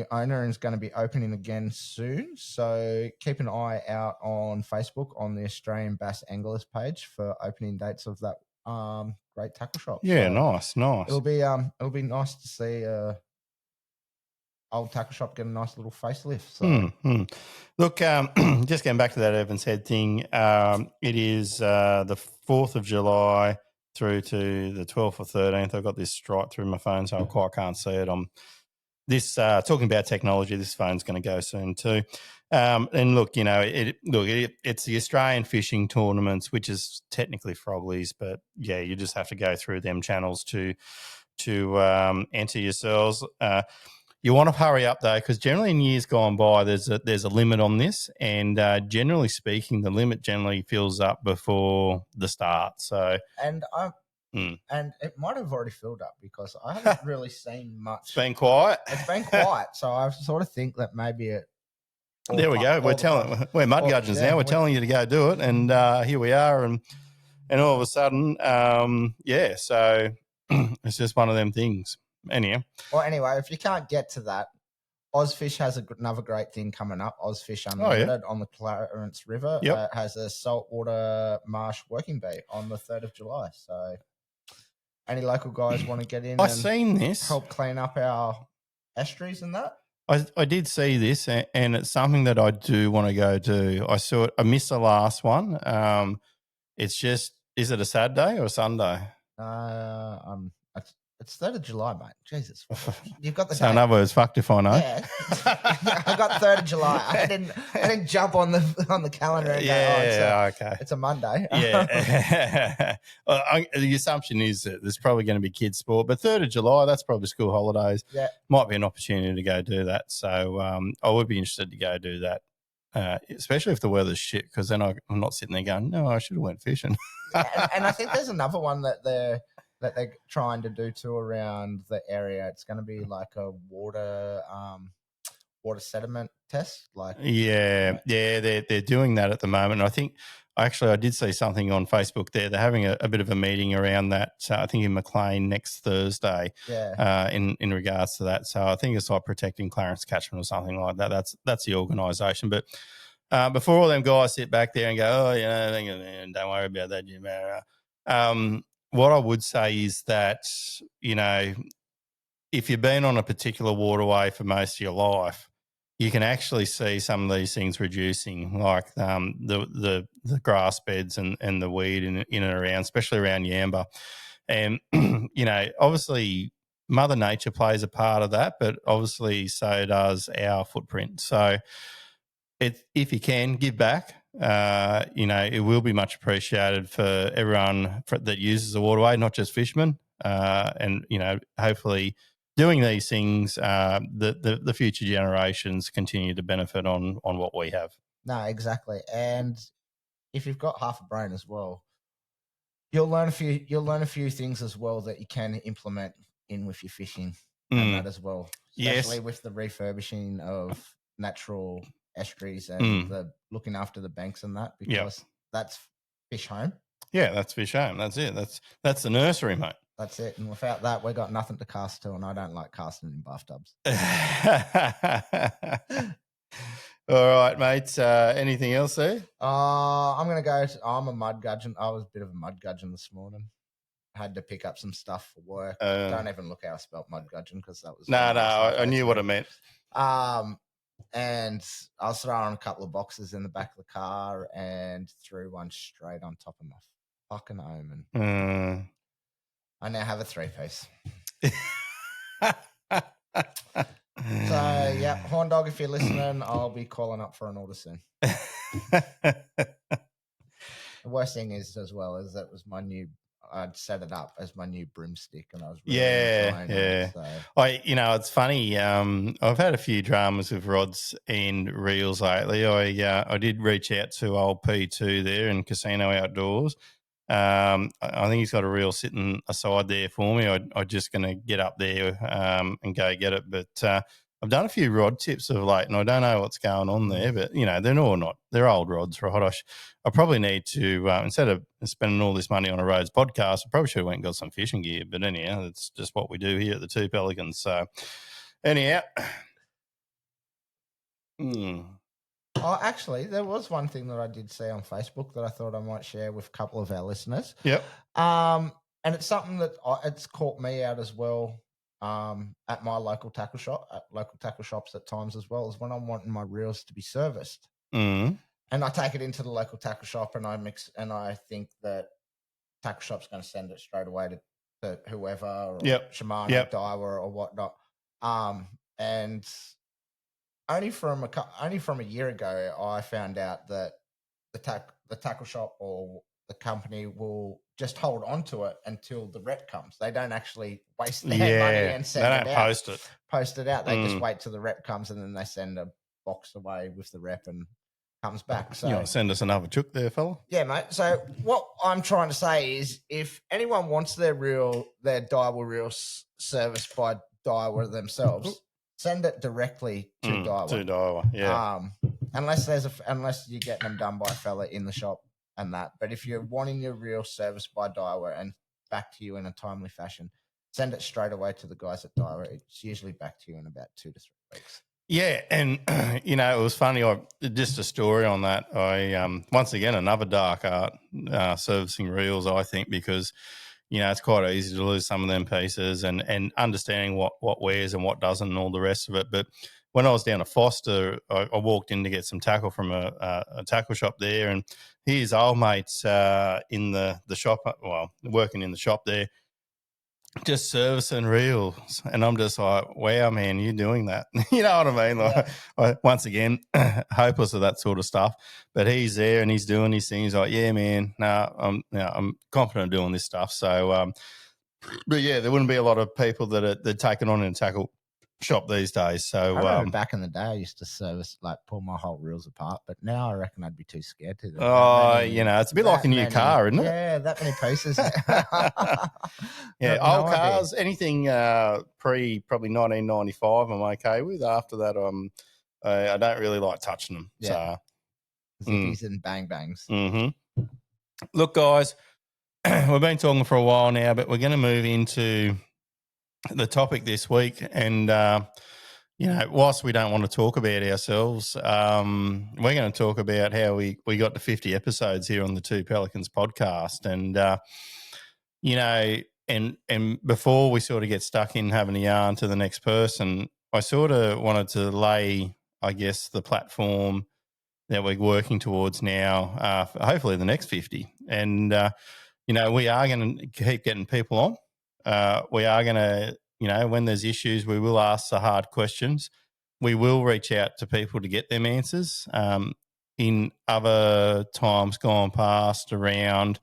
Speaker 4: owner and is going to be opening again soon. So keep an eye out on Facebook on the Australian Bass Anglers page for opening dates of that great tackle shop.
Speaker 7: Yeah,
Speaker 4: so
Speaker 7: nice.
Speaker 4: It'll be nice to see old tackle shop get a nice little facelift. So
Speaker 7: Look, just getting back to that Evans Head thing, it is the 4th of July through to the 12th or 13th. I've got this right through my phone, so I quite can't see it. This talking about technology, this phone's going to go soon too. And look, it's the Australian fishing tournaments, which is technically Frogley's, but yeah, you just have to go through them channels to enter yourselves. You want to hurry up though, because generally in years gone by, there's a limit on this, and generally speaking, the limit generally fills up before the start. So
Speaker 4: and it might have already filled up because I haven't really seen much.
Speaker 7: It's been quiet.
Speaker 4: It's been quiet, so I sort of think that maybe
Speaker 7: There we go. We're mud gudgeons now. We're telling you to go do it, and here we are, and all of a sudden, so it's just one of them things. Anyhow.
Speaker 4: Well, anyway, if you can't get to that, Ozfish has another great thing coming up. Ozfish Unlimited on the Clarence River has a saltwater marsh working bee on the 3rd of July. So any local guys want to get in
Speaker 7: seen this.
Speaker 4: Help clean up our estuaries and that?
Speaker 7: I did see this, and it's something that I do want to go do. I saw it. I missed the last one. It's just, is it a Saturday or a Sunday?
Speaker 4: It's 3rd of July, mate. Jesus, you've got the.
Speaker 7: So in other words, fucked if I know.
Speaker 4: Yeah, I got 3rd of July. I didn't jump on the calendar. And go,
Speaker 7: okay.
Speaker 4: It's a Monday.
Speaker 7: Yeah. Well, the assumption is that there's probably going to be kids' sport, but 3rd of July, that's probably school holidays.
Speaker 4: Yeah,
Speaker 7: might be an opportunity to go do that. So I would be interested to go do that. Especially if the weather's shit, because then I'm not sitting there going, no, I should have went fishing.
Speaker 4: and I think there's another one that they're trying to do too around the area. It's going to be like a water sediment test.
Speaker 7: They're doing that at the moment. And I think I did see something on Facebook there. They're having a bit of a meeting around that. I think in Maclean next Thursday.
Speaker 4: Yeah.
Speaker 7: In regards to that. So I think it's like Protecting Clarence Catchment or something like that. That's the organisation. But before all them guys sit back there and go, don't worry about that, Jim. What I would say is that, if you've been on a particular waterway for most of your life, you can actually see some of these things reducing, like the grass beds and the weed in and around, especially around Yamba. And, obviously Mother Nature plays a part of that, but obviously so does our footprint. So if you can, give back. It will be much appreciated for everyone that uses the waterway, not just fishermen. And hopefully doing these things, the future generations continue to benefit on what we have.
Speaker 4: No, exactly. And if you've got half a brain as well, you'll learn a few things as well that you can implement in with your fishing and that as well. Especially with the refurbishing of natural estuaries and the looking after the banks and that, because that's fish home.
Speaker 7: Yeah, that's fish home. That's it. That's the nursery, mate.
Speaker 4: That's it. And without that, we got nothing to cast to, and I don't like casting in bathtubs.
Speaker 7: All right, mate. Anything else there?
Speaker 4: I'm a mud gudgeon. I was a bit of a mud gudgeon this morning. I had to pick up some stuff for work. Don't even look how I spelt mud gudgeon, because that was...
Speaker 7: I knew what it meant.
Speaker 4: And I was throwing a couple of boxes in the back of the car and threw one straight on top of my fucking omen. I now have a 3-piece. So, yeah, Horn Dog, if you're listening, I'll be calling up for an order soon. The worst thing is, as well, is that was my new... I'd set it up as my new broomstick, and I was really enjoying it. So.
Speaker 7: It's funny. I've had a few dramas with rods and reels lately. I did reach out to old P2 there in Casino Outdoors. I think he's got a reel sitting aside there for me. I'm just going to get up there and go get it. But I've done a few rod tips of late, and I don't know what's going on there. But they're old rods, right? I probably need to instead of spending all this money on a roads podcast, I probably should have went and got some fishing gear. But anyhow, that's just what we do here at the Two Pelicans. So anyhow.
Speaker 4: Oh, actually, there was one thing that I did see on Facebook that I thought I might share with a couple of our listeners.
Speaker 7: Yep.
Speaker 4: And it's something that it's caught me out as well at my local tackle shops at times as well, is when I'm wanting my reels to be serviced. And I take it into the local tackle shop and I think that tackle shop's going to send it straight away to whoever, or Shimano, Daiwa, or whatnot. And only from a year ago, I found out that the tackle shop or the company will just hold on to it until the rep comes. They don't actually waste their money and send it out.
Speaker 7: They don't
Speaker 4: post it out. They just wait till the rep comes, and then they send a box away with the rep and comes back. So
Speaker 7: you want to send us another chook there, fella?
Speaker 4: Yeah, mate. So what I'm trying to say is, if anyone wants their Daiwa reel serviced by Daiwa themselves, send it directly to Daiwa.
Speaker 7: To Daiwa, yeah.
Speaker 4: unless you're getting them done by a fella in the shop and that. But if you're wanting your reel serviced by Daiwa and back to you in a timely fashion, send it straight away to the guys at Daiwa. It's usually back to you in about 2 to 3 weeks.
Speaker 7: Yeah, and it was funny. Just a story on that. I once again another dark art servicing reels. I think because it's quite easy to lose some of them pieces, and understanding what wears and what doesn't, and all the rest of it. But when I was down at Foster, I walked in to get some tackle from a tackle shop there, and his old mates in the shop, working in the shop there, just servicing reels, and I'm just like, wow, man, you're doing that. You know what I mean? Like, once again, hopeless of that sort of stuff. But he's there and he's doing these things. Like, yeah, man, I'm confident of doing this stuff. So, but yeah, there wouldn't be a lot of people that are taking on in a tackle shop these days. So
Speaker 4: I remember back in the day, I used to service, like, pull my whole reels apart, but now I reckon I'd be too scared to do
Speaker 7: it's a bit like a new car, isn't it?
Speaker 4: Yeah, that many pieces.
Speaker 7: Yeah, old cars, anything pre probably 1995, I'm okay with. After that, I don't really like touching them.
Speaker 4: Yeah.
Speaker 7: So,
Speaker 4: zippies and bang bangs.
Speaker 7: Mm-hmm. Look, guys, we've been talking for a while now, but we're going to move into the topic this week. And, whilst we don't want to talk about ourselves, we're going to talk about how we got to 50 episodes here on the Two Pelicans podcast. And, and before we sort of get stuck in having a yarn to the next person, I sort of wanted to lay, I guess, the platform that we're working towards now, hopefully the next 50. And, we are going to keep getting people on. We are going to, when there's issues, we will ask the hard questions. We will reach out to people to get them answers. In other times gone past around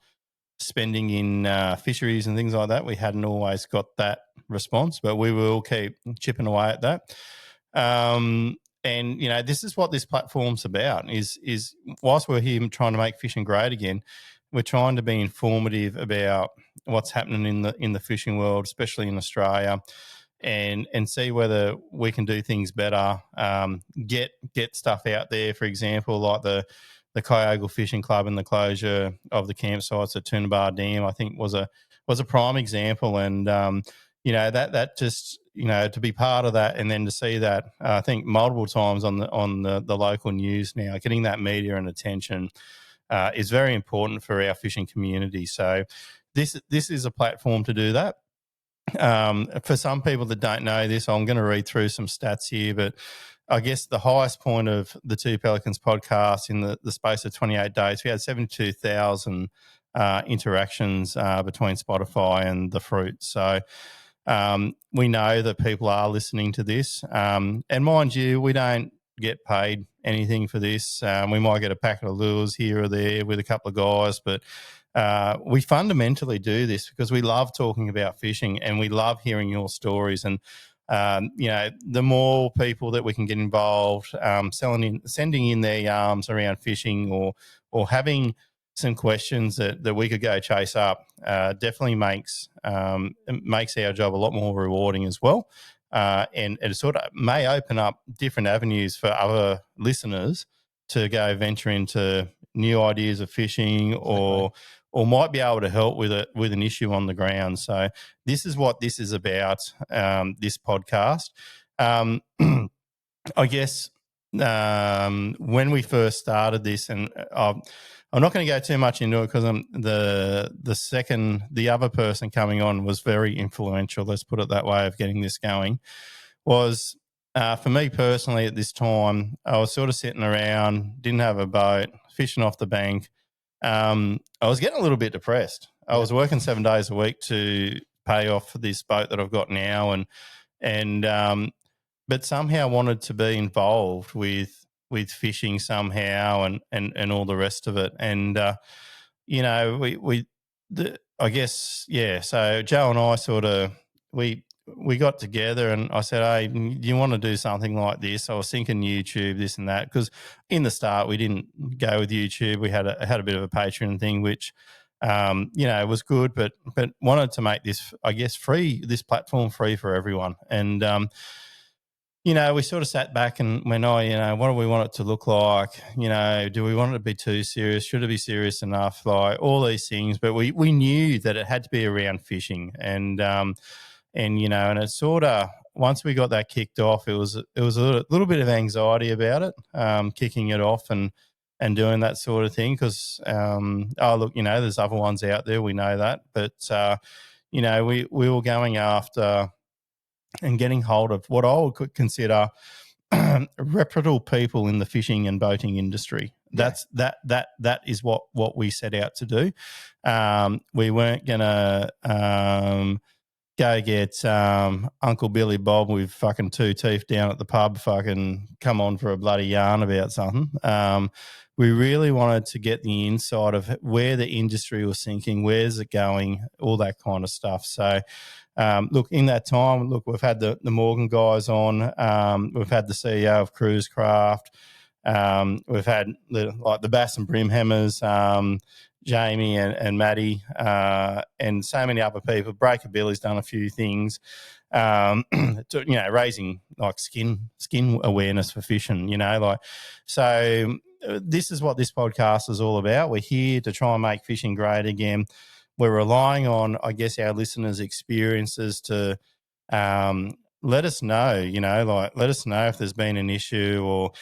Speaker 7: spending in fisheries and things like that, we hadn't always got that response, but we will keep chipping away at that. And, this is what this platform's about is whilst we're here trying to make fishing great again, we're trying to be informative about what's happening in the fishing world, especially in Australia, and see whether we can do things better. Get stuff out there, for example, like the Kyogle Fishing Club and the closure of the campsites at Toonabar Dam, I think was a prime example. And that just to be part of that, and then to see that I think multiple times on the local news now, getting that media and attention is very important for our fishing community. So this is a platform to do that. For some people that don't know this, I'm going to read through some stats here, but I guess the highest point of the Two Pelicans podcast in the space of 28 days, we had 72,000 interactions between Spotify and the Fruit. So we know that people are listening to this. And mind you, we don't get paid anything for this. We might get a packet of lures here or there with a couple of guys, but we fundamentally do this because we love talking about fishing and we love hearing your stories. And the more people that we can get involved, sending in their yarns around fishing or having some questions that we could go chase up, definitely makes our job a lot more rewarding as well. And it sort of may open up different avenues for other listeners to go venture into new ideas of fishing or might be able to help with an issue on the ground. So this is what this is about, this podcast. I guess when we first started this, and I'm not going to go too much into it because the other person coming on was very influential, let's put it that way, of getting this going, was for me personally at this time, I was sort of sitting around, didn't have a boat, fishing off the bank. I was getting a little bit depressed. I was working 7 days a week to pay off this boat that I've got now, but somehow wanted to be involved with fishing somehow and all the rest of it. And I guess, yeah. So Joe and I sort of we got together and I said, hey, do you want to do something like this? I was thinking YouTube, this and that, because in the start we didn't go with YouTube. We had a bit of a Patreon thing, which was good, but wanted to make this, I guess, free, this platform free for everyone. And we sort of sat back and went, what do we want it to look like? Do we want it to be too serious? Should it be serious enough? Like all these things. But we knew that it had to be around fishing. And it sort of, once we got that kicked off, it was a little bit of anxiety about it, kicking it off and doing that sort of thing. Because, there's other ones out there. We know that. But, we were going after and getting hold of what I would consider reputable people in the fishing and boating industry. That's that is what we set out to do. We weren't gonna go get Uncle Billy Bob with fucking two teeth down at the pub fucking come on for a bloody yarn about something. We really wanted to get the insight of where the industry was thinking, where's it going, all that kind of stuff. So, in that time, we've had the Morgan guys on. We've had the CEO of Cruise Craft. We've had the Bass and Brimhammers, Jamie and Maddie, and so many other people. Breaker Billy's done a few things, raising like skin awareness for fishing. So this is what this podcast is all about. We're here to try and make fishing great again. We're relying on, I guess, our listeners' experiences to let us know, let us know if there's been an issue or,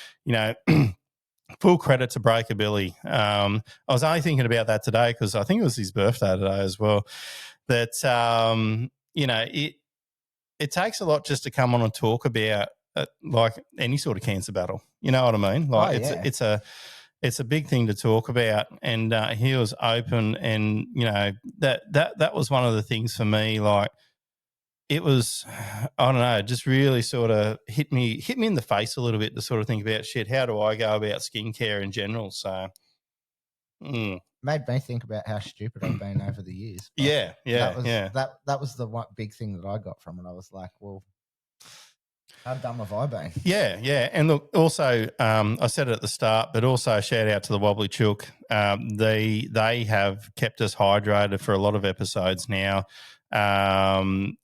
Speaker 7: full credit to Breaker Billy. I was only thinking about that today because I think it was his birthday today as well. That, it takes a lot just to come on and talk about like any sort of cancer battle. You know what I mean? Like it's a big thing to talk about, and he was open, and that was one of the things for me. Like it was, I don't know, just really sort of hit me in the face a little bit to sort of think about shit. How do I go about skincare in general? So,
Speaker 4: made me think about how stupid I've been over the years.
Speaker 7: That
Speaker 4: was the one big thing that I got from it. I was like, well, how dumb have I been?
Speaker 7: Yeah. And look, also, I said it at the start, but also shout out to the Wobbly Chook. They have kept us hydrated for a lot of episodes now, and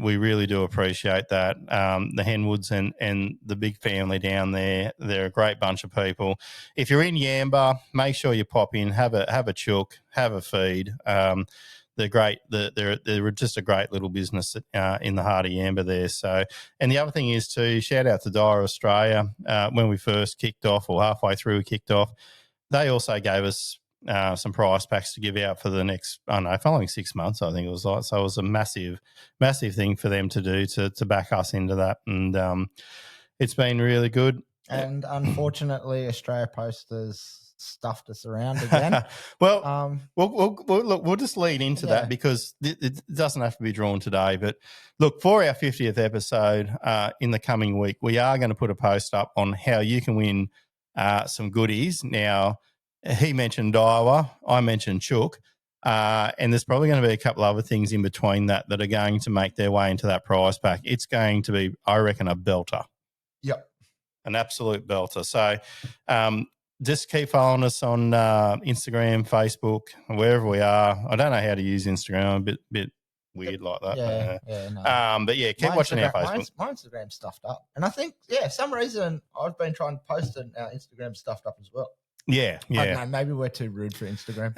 Speaker 7: we really do appreciate that. The Henwoods and the big family down there, they're a great bunch of people. If you're in Yamba, make sure you pop in, have a chook, have a feed. They're great. They're just a great little business in the heart of Yamba there. So, and the other thing is too, shout out to Dyer Australia. When we first kicked off, or halfway through we kicked off, they also gave us some prize packs to give out for the next, following 6 months, I think it was like. So it was a massive thing for them to do to back us into that, and it's been really good.
Speaker 4: And unfortunately, Australia Post has stuffed us around again.
Speaker 7: We'll just lead into that because it doesn't have to be drawn today. But look, for our 50th episode in the coming week, we are going to put a post up on how you can win some goodies. Now, he mentioned Iowa, I mentioned Chook, and there's probably going to be a couple other things in between that are going to make their way into that prize pack. It's going to be, I reckon, a belter.
Speaker 4: Yep.
Speaker 7: An absolute belter. So just keep following us on Instagram, Facebook, wherever we are. I don't know how to use Instagram. I'm a bit weird like that.
Speaker 4: No.
Speaker 7: But yeah, keep watching our Facebook.
Speaker 4: My Instagram's stuffed up. And I think, for some reason, I've been trying to post it, our Instagram stuffed up as well.
Speaker 7: Yeah.
Speaker 4: I don't know, maybe we're too rude for Instagram.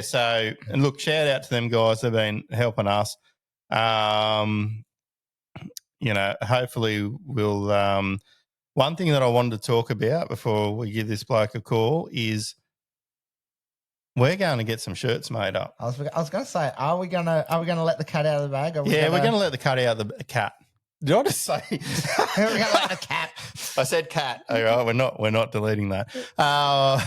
Speaker 7: So, and look, shout out to them guys. They've been helping us. Hopefully we'll one thing that I wanted to talk about before we give this bloke a call is we're going to get some shirts made up.
Speaker 4: I was going to say, are we going to let the cat out of the bag?
Speaker 7: We're going to let the cat out of the cat. Did I just say?
Speaker 4: We're going to let the cat.
Speaker 7: I said cat. All right, we're not deleting that. Wow.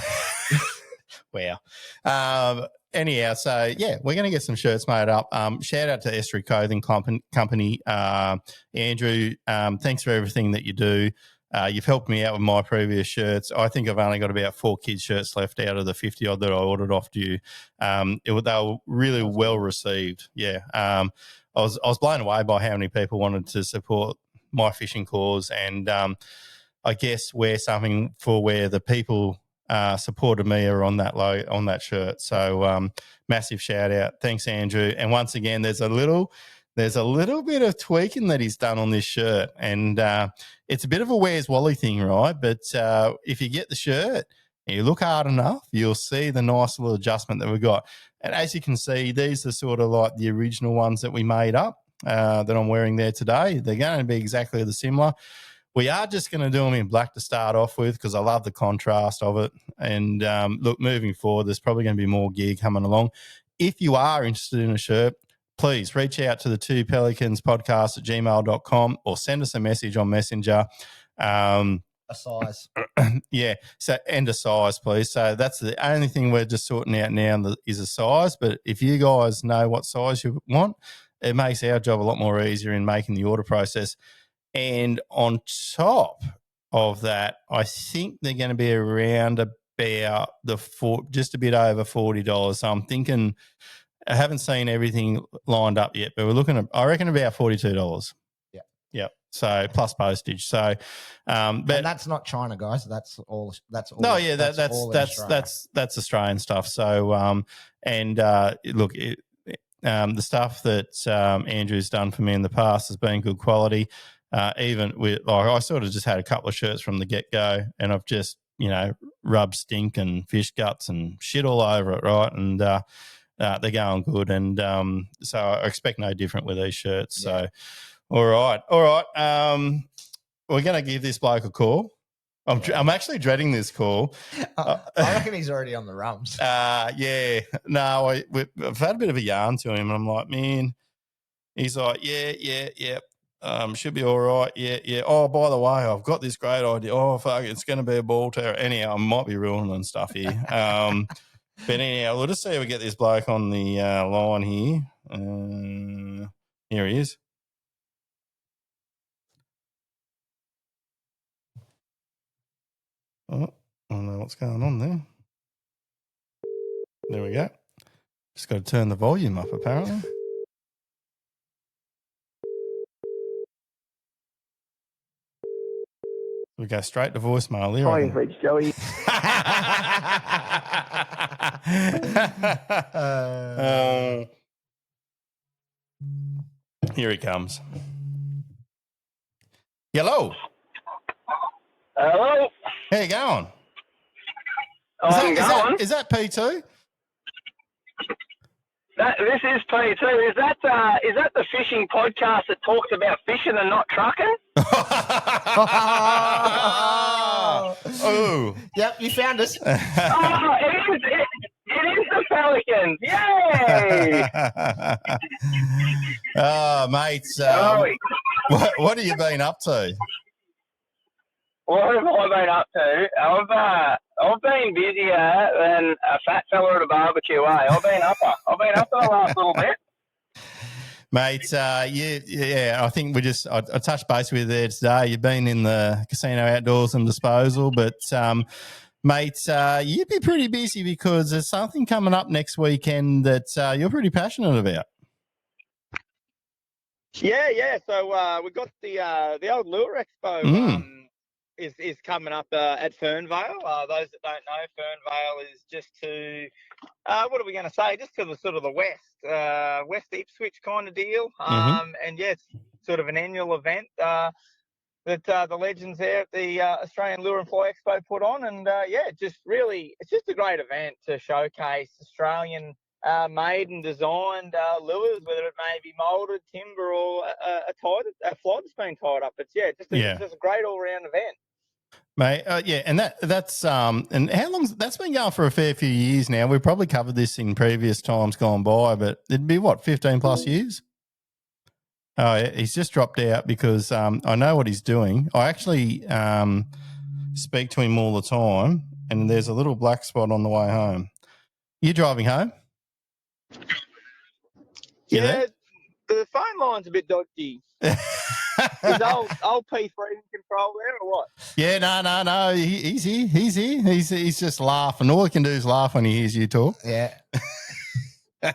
Speaker 7: Anyhow, so we're going to get some shirts made up. Shout out to Estuary Clothing Company. Andrew, thanks for everything that you do. You've helped me out with my previous shirts. I think I've only got about 4 kids' shirts left out of the 50 odd that I ordered off you. They were really well received. I was blown away by how many people wanted to support my fishing cause, and I guess wear something for where the people supported me are on that shirt. So massive shout out. Thanks, Andrew. And once again, there's a little there's a little bit of tweaking that he's done on this shirt, and it's a bit of a Where's Wally thing, right? But if you get the shirt and you look hard enough, you'll see the nice little adjustment that we've got. And as you can see, these are sort of like the original ones that we made up that I'm wearing there today. They're going to be exactly the similar. We are just going to do them in black to start off with because I love the contrast of it. And look, moving forward, there's probably going to be more gear coming along. If you are interested in a shirt, please reach out to the 2 Pelicans Podcast at gmail.com or send us a message on Messenger.
Speaker 4: A size.
Speaker 7: Yeah, so and a size, please. So that's the only thing we're just sorting out now is a size. But if you guys know what size you want, it makes our job a lot more easier in making the order process. And on top of that, I think they're going to be around about just a bit over $40. So I'm thinking, I haven't seen everything lined up yet, but we're looking at, I reckon, about $42. Yeah. So plus postage. So, but
Speaker 4: and that's not China, guys. That's all.
Speaker 7: No, yeah, that's Australian stuff. So, look, the stuff that Andrew's done for me in the past has been good quality. Even with, like, I sort of just had a couple of shirts from the get go, and I've just rubbed stink and fish guts and shit all over it, right? And they're going good, and so I expect no different with these shirts. Yeah. So. All right. We're going to give this bloke a call. I'm actually dreading this call.
Speaker 4: I reckon he's already on the rums.
Speaker 7: Yeah. No, I've had a bit of a yarn to him, and I'm like, man, he's like, yeah. Should be all right. Yeah. Oh, by the way, I've got this great idea. Oh, fuck, it's going to be a ball terror. Anyhow, I might be ruining stuff here. But anyhow, we'll just see if we get this bloke on the line here. Here he is. Oh, I don't know what's going on there. There we go. Just got to turn the volume up, apparently. We go straight to voicemail here.
Speaker 8: Hi, you've reached Joey.
Speaker 7: Here he comes. Hello.
Speaker 8: Hello.
Speaker 7: How you going? Is that P2?
Speaker 8: This is P2. Is that the fishing podcast that talks about fishing and not trucking?
Speaker 7: Oh.
Speaker 4: Yep, you found us.
Speaker 8: It is the Pelicans. Yay!
Speaker 7: Oh, mates. What have you been up to?
Speaker 8: What have I been up to? I've been busier than a fat fella at a barbecue, eh? I've been up the last little bit.
Speaker 7: Mate, yeah, I think I touched base with you there today. You've been in the casino outdoors and disposal, but, mate, you'd be pretty busy because there's something coming up next weekend that you're pretty passionate about.
Speaker 2: Yeah. So we've got the old Lure Expo is coming up at Fernvale. Those that don't know, Fernvale is just to what are we going to say? Just to the sort of the west Ipswich kind of deal. And yeah, it's sort of an annual event that the legends there at the Australian Lure and Fly Expo put on, and it's just a great event to showcase Australian made and designed lures, whether it may be moulded, timber, or a fly that's been tied up. It's just a great all round event.
Speaker 7: Mate, and that's and how long that's been going for? A fair few years now. We've probably covered this in previous times gone by, but it'd be 15 plus years. Oh, yeah, he's just dropped out because I know what he's doing. I actually speak to him all the time, and there's a little black spot on the way home. You driving home?
Speaker 2: Yeah, the phone line's a bit dodgy. Is old P3 in control there or what?
Speaker 7: Yeah, no. He's here. He's just laughing. All he can do is laugh when he hears you talk.
Speaker 4: Yeah.
Speaker 2: Mate,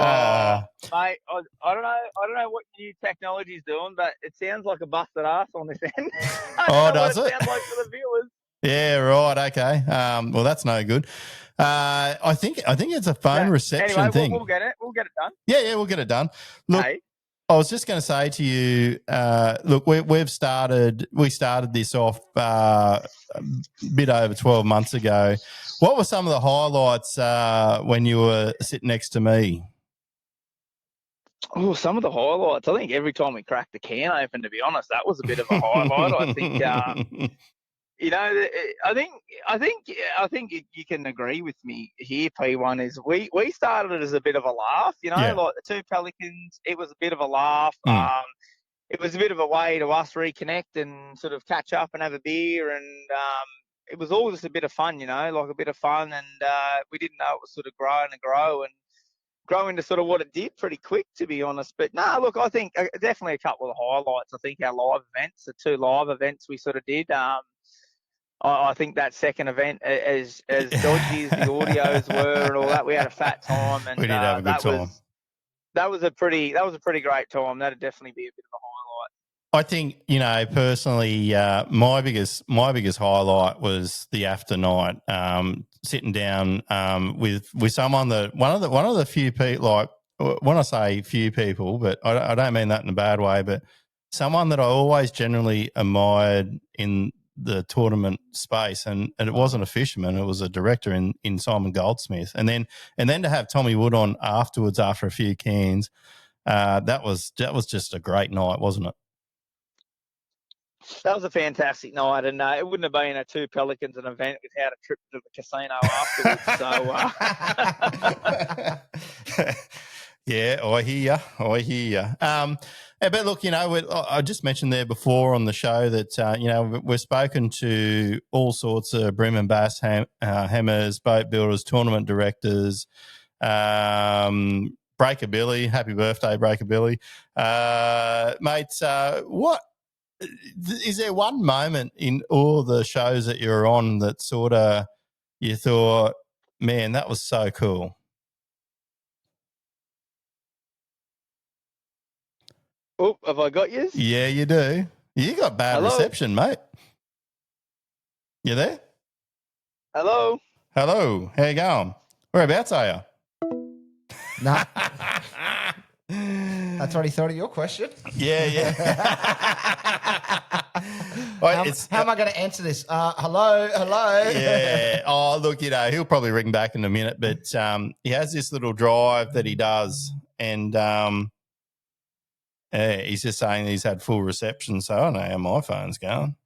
Speaker 2: I don't know what new technology's doing, but it sounds like a busted ass on this end.
Speaker 7: Does it?
Speaker 2: Sounds like for the viewers.
Speaker 7: Yeah, right. Okay. Well, that's no good. I think it's a phone reception
Speaker 2: anyway,
Speaker 7: thing.
Speaker 2: We'll get it done.
Speaker 7: Yeah, we'll get it done. Look,
Speaker 2: Hey.
Speaker 7: I was just going to say to you, look, we started this off a bit over 12 months ago. What were some of the highlights when you were sitting next to me?
Speaker 2: Oh, some of the highlights. I think every time we cracked the can open, to be honest, that was a bit of a highlight. I think, I think you can agree with me here. P1 is we started it as a bit of a laugh. Like the two Pelicans. It was a bit of a laugh. It was a bit of a way to us reconnect and sort of catch up and have a beer, and it was all just a bit of fun. Like a bit of fun, and we didn't know it was sort of growing and grow into sort of what it did pretty quick, to be honest. But no, look, I think definitely a couple of the highlights. I think our live events, the 2 live events we sort of did. I think that second event, as dodgy as the audios were and all that, we had a fat time, and
Speaker 7: we did have a good time.
Speaker 2: That was a pretty great time. That'd definitely be a bit of a highlight.
Speaker 7: I think, personally, my biggest highlight was the AFTA night, sitting down with someone that one of the few people, like when I say few people, but I don't mean that in a bad way, but someone that I always generally admired in the tournament space, and it wasn't a fisherman, it was a director in Simon Goldsmith, and then to have Tommy Wood on afterwards after a few cans, that was just a great night, wasn't it?
Speaker 2: That was a fantastic night, and it wouldn't have been a 2 Pelicans an event without a trip to the casino afterwards.
Speaker 7: Yeah, I hear you. But look, I just mentioned there before on the show that, we've spoken to all sorts of bream and bass hammers, boat builders, tournament directors, Breaker Billy. Happy birthday, Breaker Billy. Mates, what is there one moment in all the shows that you're on that sort of you thought, man, that was so cool?
Speaker 2: Oh, have I got you?
Speaker 7: Yeah, you do. You got bad reception, mate. You there?
Speaker 2: Hello.
Speaker 7: Hello. How you going? Whereabouts are you?
Speaker 4: Nah. That's what he thought of your question.
Speaker 7: Yeah.
Speaker 4: How am I going to answer this? Hello.
Speaker 7: Yeah. Oh, look, he'll probably ring back in a minute, but he has this little drive that he does, and he's just saying he's had full reception, so I don't know how my phone's going.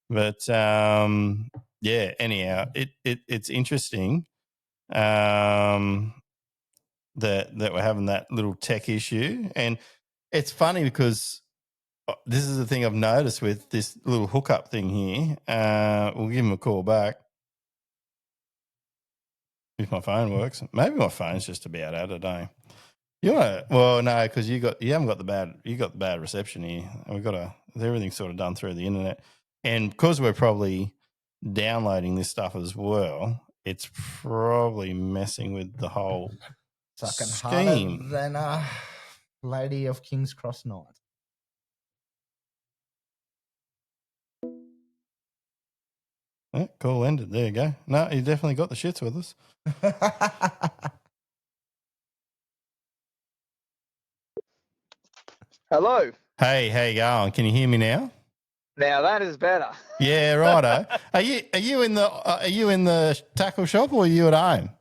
Speaker 7: But yeah. Anyhow, it's interesting that we're having that little tech issue, and it's funny because this is the thing I've noticed with this little hookup thing here. We'll give him a call back if my phone works. Maybe my phone's just about out of day. Well, no, because you haven't got the bad reception here. Everything's sort of done through the internet, and because we're probably downloading this stuff as well, it's probably messing with the whole scheme.
Speaker 4: Harder than a Lady of King's Cross night.
Speaker 7: Yeah, call ended. There you go. No, you definitely got the shits with us.
Speaker 2: Hello.
Speaker 7: Hey, how you going? Can you hear me now?
Speaker 2: Now that is better.
Speaker 7: Yeah, righto. Are you in the tackle shop or are you at home?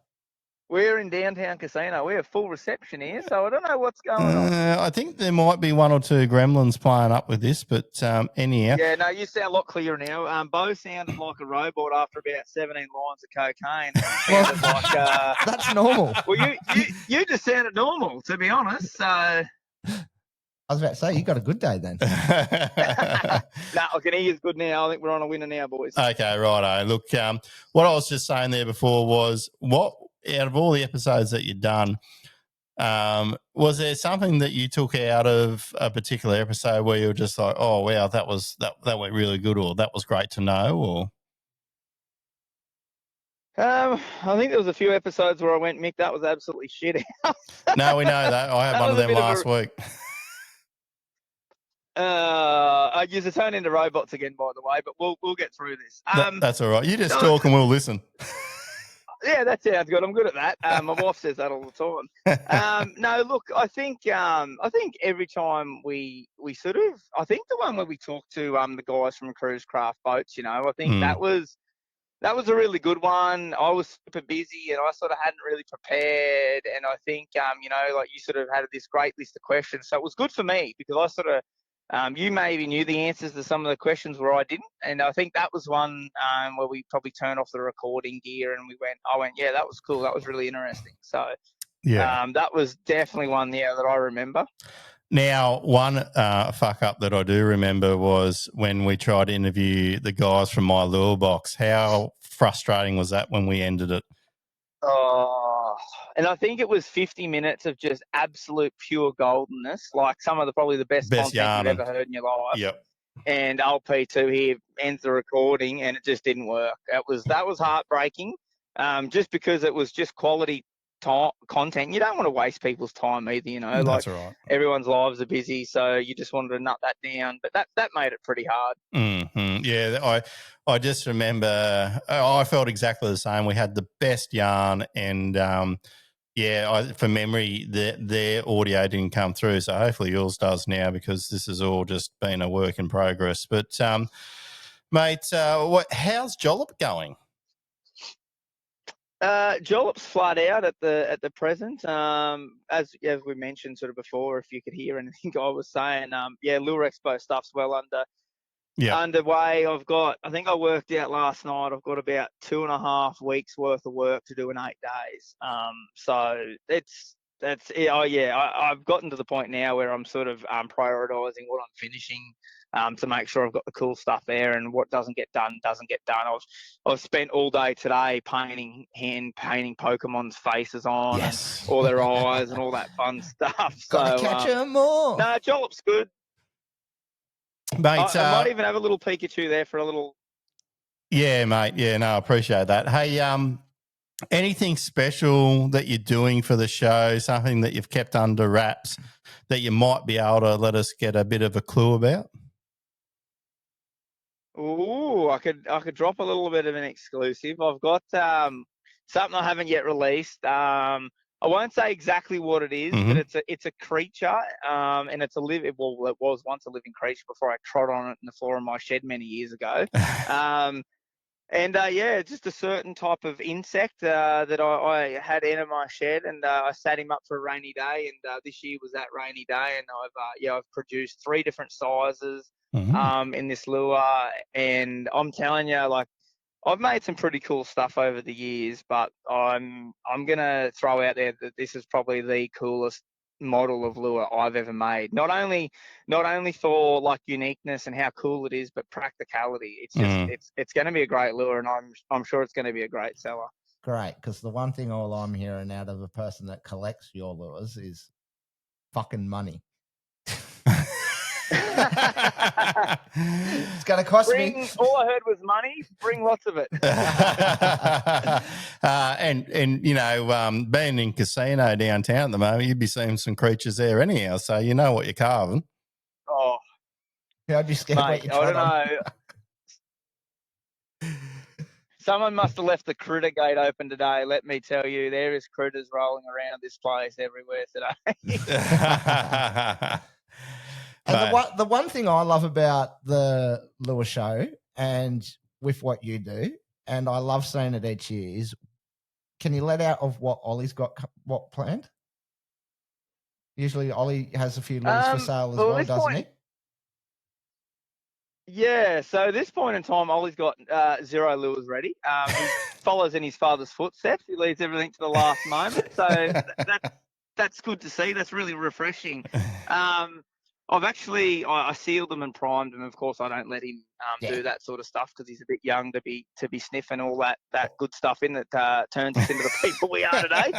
Speaker 2: We're in downtown casino. We have full reception here, so I don't know what's going on.
Speaker 7: I think there might be one or two gremlins playing up with this, but anyhow.
Speaker 2: Yeah, no, you sound a lot clearer now. Bo sounded like a robot after about 17 lines of cocaine. Sounded like,
Speaker 4: that's normal.
Speaker 2: Well, you just sounded normal, to be honest. So
Speaker 4: I was about to say, you got a good day then.
Speaker 2: No, I can hear you good now. I think we're on a winner now, boys.
Speaker 7: Okay, righto. Look, what I was just saying there before was, what out of all the episodes that you've done, was there something that you took out of a particular episode where you were just like, oh wow, that went really good, or that was great to know, or?
Speaker 2: I think there was a few episodes where I went, Mick, that was absolutely shit.
Speaker 7: No, we know that. I had one of them last week.
Speaker 2: I used to turn into robots again, by the way, but we'll get through this.
Speaker 7: That's all right. You just talk and we'll listen.
Speaker 2: Yeah, that sounds good. I'm good at that. My wife says that all the time. No, look, I think every time we sort of, I think the one where we talked to the guys from Cruise Craft Boats, I think that was a really good one. I was super busy and I sort of hadn't really prepared, and I think like you sort of had this great list of questions, so it was good for me because I sort of. You maybe knew the answers to some of the questions where I didn't, and I think that was one where we probably turned off the recording gear and I went, yeah, that was cool. That was really interesting. So
Speaker 7: Yeah.
Speaker 2: that was definitely one, that I remember.
Speaker 7: Now, one fuck up that I do remember was when we tried to interview the guys from My Lure Box. How frustrating was that when we ended it?
Speaker 2: Oh, and I think it was 50 minutes of just absolute pure goldenness, like probably the best content
Speaker 7: yarning
Speaker 2: you've ever heard in your life.
Speaker 7: Yep.
Speaker 2: And old P2 here ends the recording, and it just didn't work. That was heartbreaking, just because it was just quality content. You don't want to waste people's time either,
Speaker 7: That's right.
Speaker 2: Everyone's lives are busy, so you just wanted to nut that down. But that made it pretty hard.
Speaker 7: Mm-hmm. Yeah, I just remember I felt exactly the same. We had the best yarn, and from memory, their audio didn't come through. So hopefully yours does now, because this has all just been a work in progress. But mate, how's Jollip going?
Speaker 2: Jollip's flat out at the present. As we mentioned sort of before, if you could hear anything I was saying, Lure Expo stuff's well underway. I think I worked out last night, I've got about 2.5 weeks worth of work to do in 8 days. So I've gotten to the point now where I'm sort of prioritizing what I'm finishing, to make sure I've got the cool stuff there, and what doesn't get done. I've spent all day today hand painting Pokemon's faces on,
Speaker 7: yes,
Speaker 2: and all their eyes and all that fun stuff.
Speaker 4: Gotta catch them all.
Speaker 2: No, Jollip's good.
Speaker 7: Mate,
Speaker 2: I might even have a little Pikachu there for a little.
Speaker 7: Yeah, mate. Yeah, no, I appreciate that. Hey, anything special that you're doing for the show, something that you've kept under wraps that you might be able to let us get a bit of a clue about?
Speaker 2: Ooh, I could drop a little bit of an exclusive. I've got something I haven't yet released. I won't say exactly what it is, but it's a creature, and it's it was once a living creature before I trod on it in the floor of my shed many years ago. It's just a certain type of insect that I had in my shed, and I sat him up for a rainy day, and this year was that rainy day, and I've produced 3 different sizes in this lure, and I'm telling you, like, I've made some pretty cool stuff over the years, but I'm gonna throw out there that this is probably the coolest model of lure I've ever made. Not only for like uniqueness and how cool it is, but practicality. It's just it's going to be a great lure, and I'm sure it's going to be a great seller.
Speaker 4: Great, because the one thing all I'm hearing out of a person that collects your lures is fucking money. It's going to cost me.
Speaker 2: All I heard was money. Bring lots of it.
Speaker 7: And being in casino downtown at the moment, you'd be seeing some creatures there anyhow. So you know what you're carving.
Speaker 2: Oh,
Speaker 4: how'd you scare?
Speaker 2: Mate, I don't know. Someone must have left the critter gate open today. Let me tell you, there is critters rolling around this place everywhere today.
Speaker 4: And the one thing I love about the lure show, and with what you do, and I love seeing it each year, is can you let out of what Ollie's got planned? Usually Ollie has a few lures for sale as well, doesn't he?
Speaker 2: Yeah, so at this point in time, Ollie's got 0 lures ready. He follows in his father's footsteps. He leaves everything to the last moment. So that's good to see. That's really refreshing. I sealed them and primed them. Of course, I don't let him do that sort of stuff because he's a bit young to be sniffing all that good stuff in that turns us into the people we are today.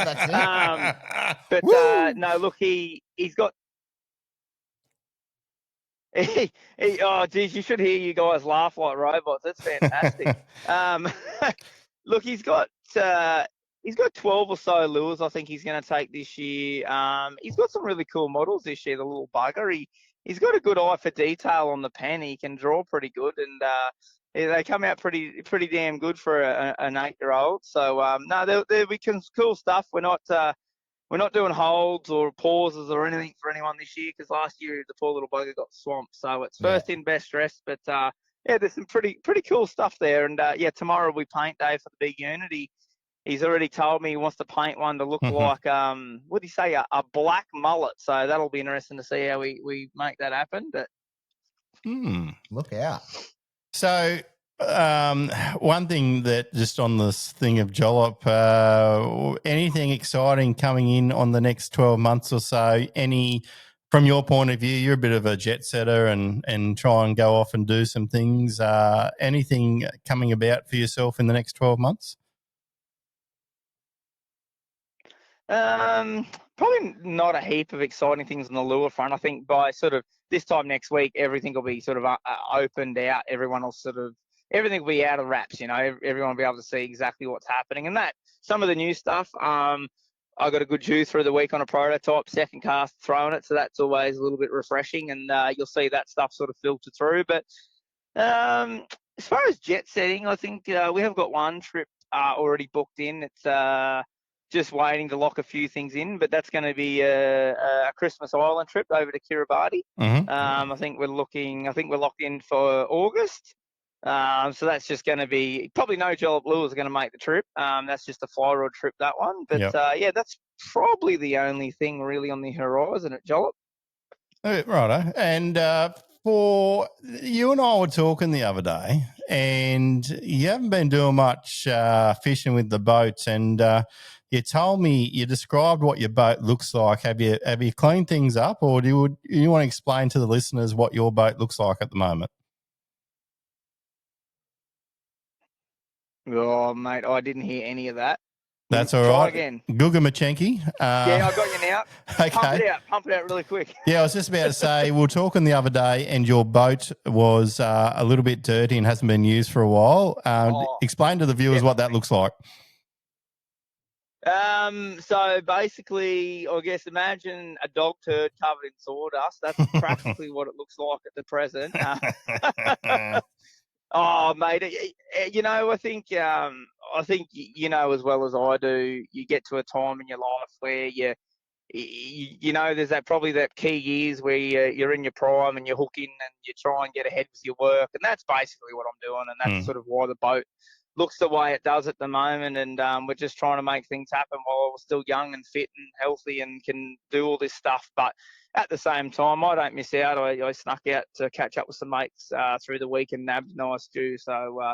Speaker 2: No, look, he's got. Oh, geez, you should hear you guys laugh like robots. That's fantastic. Look, he's got 12 or so lures I think he's going to take this year. He's got some really cool models this year, the little bugger. he's got a good eye for detail on the pen. He can draw pretty good, and they come out pretty damn good for an 8-year-old. So no, there'll be cool stuff. We're not doing holds or pauses or anything for anyone this year because last year the poor little bugger got swamped. So it's first in, best dressed. But yeah, there's some pretty cool stuff there. And yeah, tomorrow will be paint day for the big unit. He's already told me he wants to paint one to look like what did he say, a black mullet. So that'll be interesting to see how we make that happen. But
Speaker 4: look out.
Speaker 7: So one thing that just on this thing of Jollip, anything exciting coming in on the next 12 months or so? Any, from your point of view, you're a bit of a jet setter and try and go off and do some things. Anything coming about for yourself in the next 12 months?
Speaker 2: Probably not a heap of exciting things on the lure front. I think by sort of this time next week, everything will be sort of opened out. Everything will be out of wraps. Everyone will be able to see exactly what's happening. And that some of the new stuff, I got a good chew through the week on a prototype, second cast throwing it. So that's always a little bit refreshing, and you'll see that stuff sort of filter through. But as far as jet setting, I think we have got one trip already booked in. It's just waiting to lock a few things in, but that's going to be a Christmas Island trip over to Kiribati. I think we're locked in for August. So that's just going to be probably no Jollip lures are going to make the trip. That's just a fly rod trip, that one. But yeah, that's probably the only thing really on the horizon at Jollip.
Speaker 7: Righto. And for you and I were talking the other day, and you haven't been doing much fishing with the boats, and you told me, you described what your boat looks like. Have you cleaned things up, or do you want to explain to the listeners what your boat looks like at the moment?
Speaker 2: Oh, mate, I didn't hear any of that.
Speaker 7: That's all
Speaker 2: Try
Speaker 7: right.
Speaker 2: again.
Speaker 7: Guga Machenki.
Speaker 2: Yeah, I got you now.
Speaker 7: Okay.
Speaker 2: Pump it out really quick.
Speaker 7: Yeah, I was just about to say, we were talking the other day and your boat was a little bit dirty and hasn't been used for a while. Explain to the viewers what that looks like.
Speaker 2: So basically, I guess imagine a dog turd covered in sawdust. That's practically what it looks like at the present. Oh, mate, I think you know as well as I do, you get to a time in your life where there's that key years where you're in your prime and you're hooking and you try and get ahead with your work, and that's basically what I'm doing, and that's sort of why the boat looks the way it does at the moment, and we're just trying to make things happen while we're still young and fit and healthy and can do all this stuff. But at the same time, I don't miss out. I snuck out to catch up with some mates through the week and nabbed a nice stew. So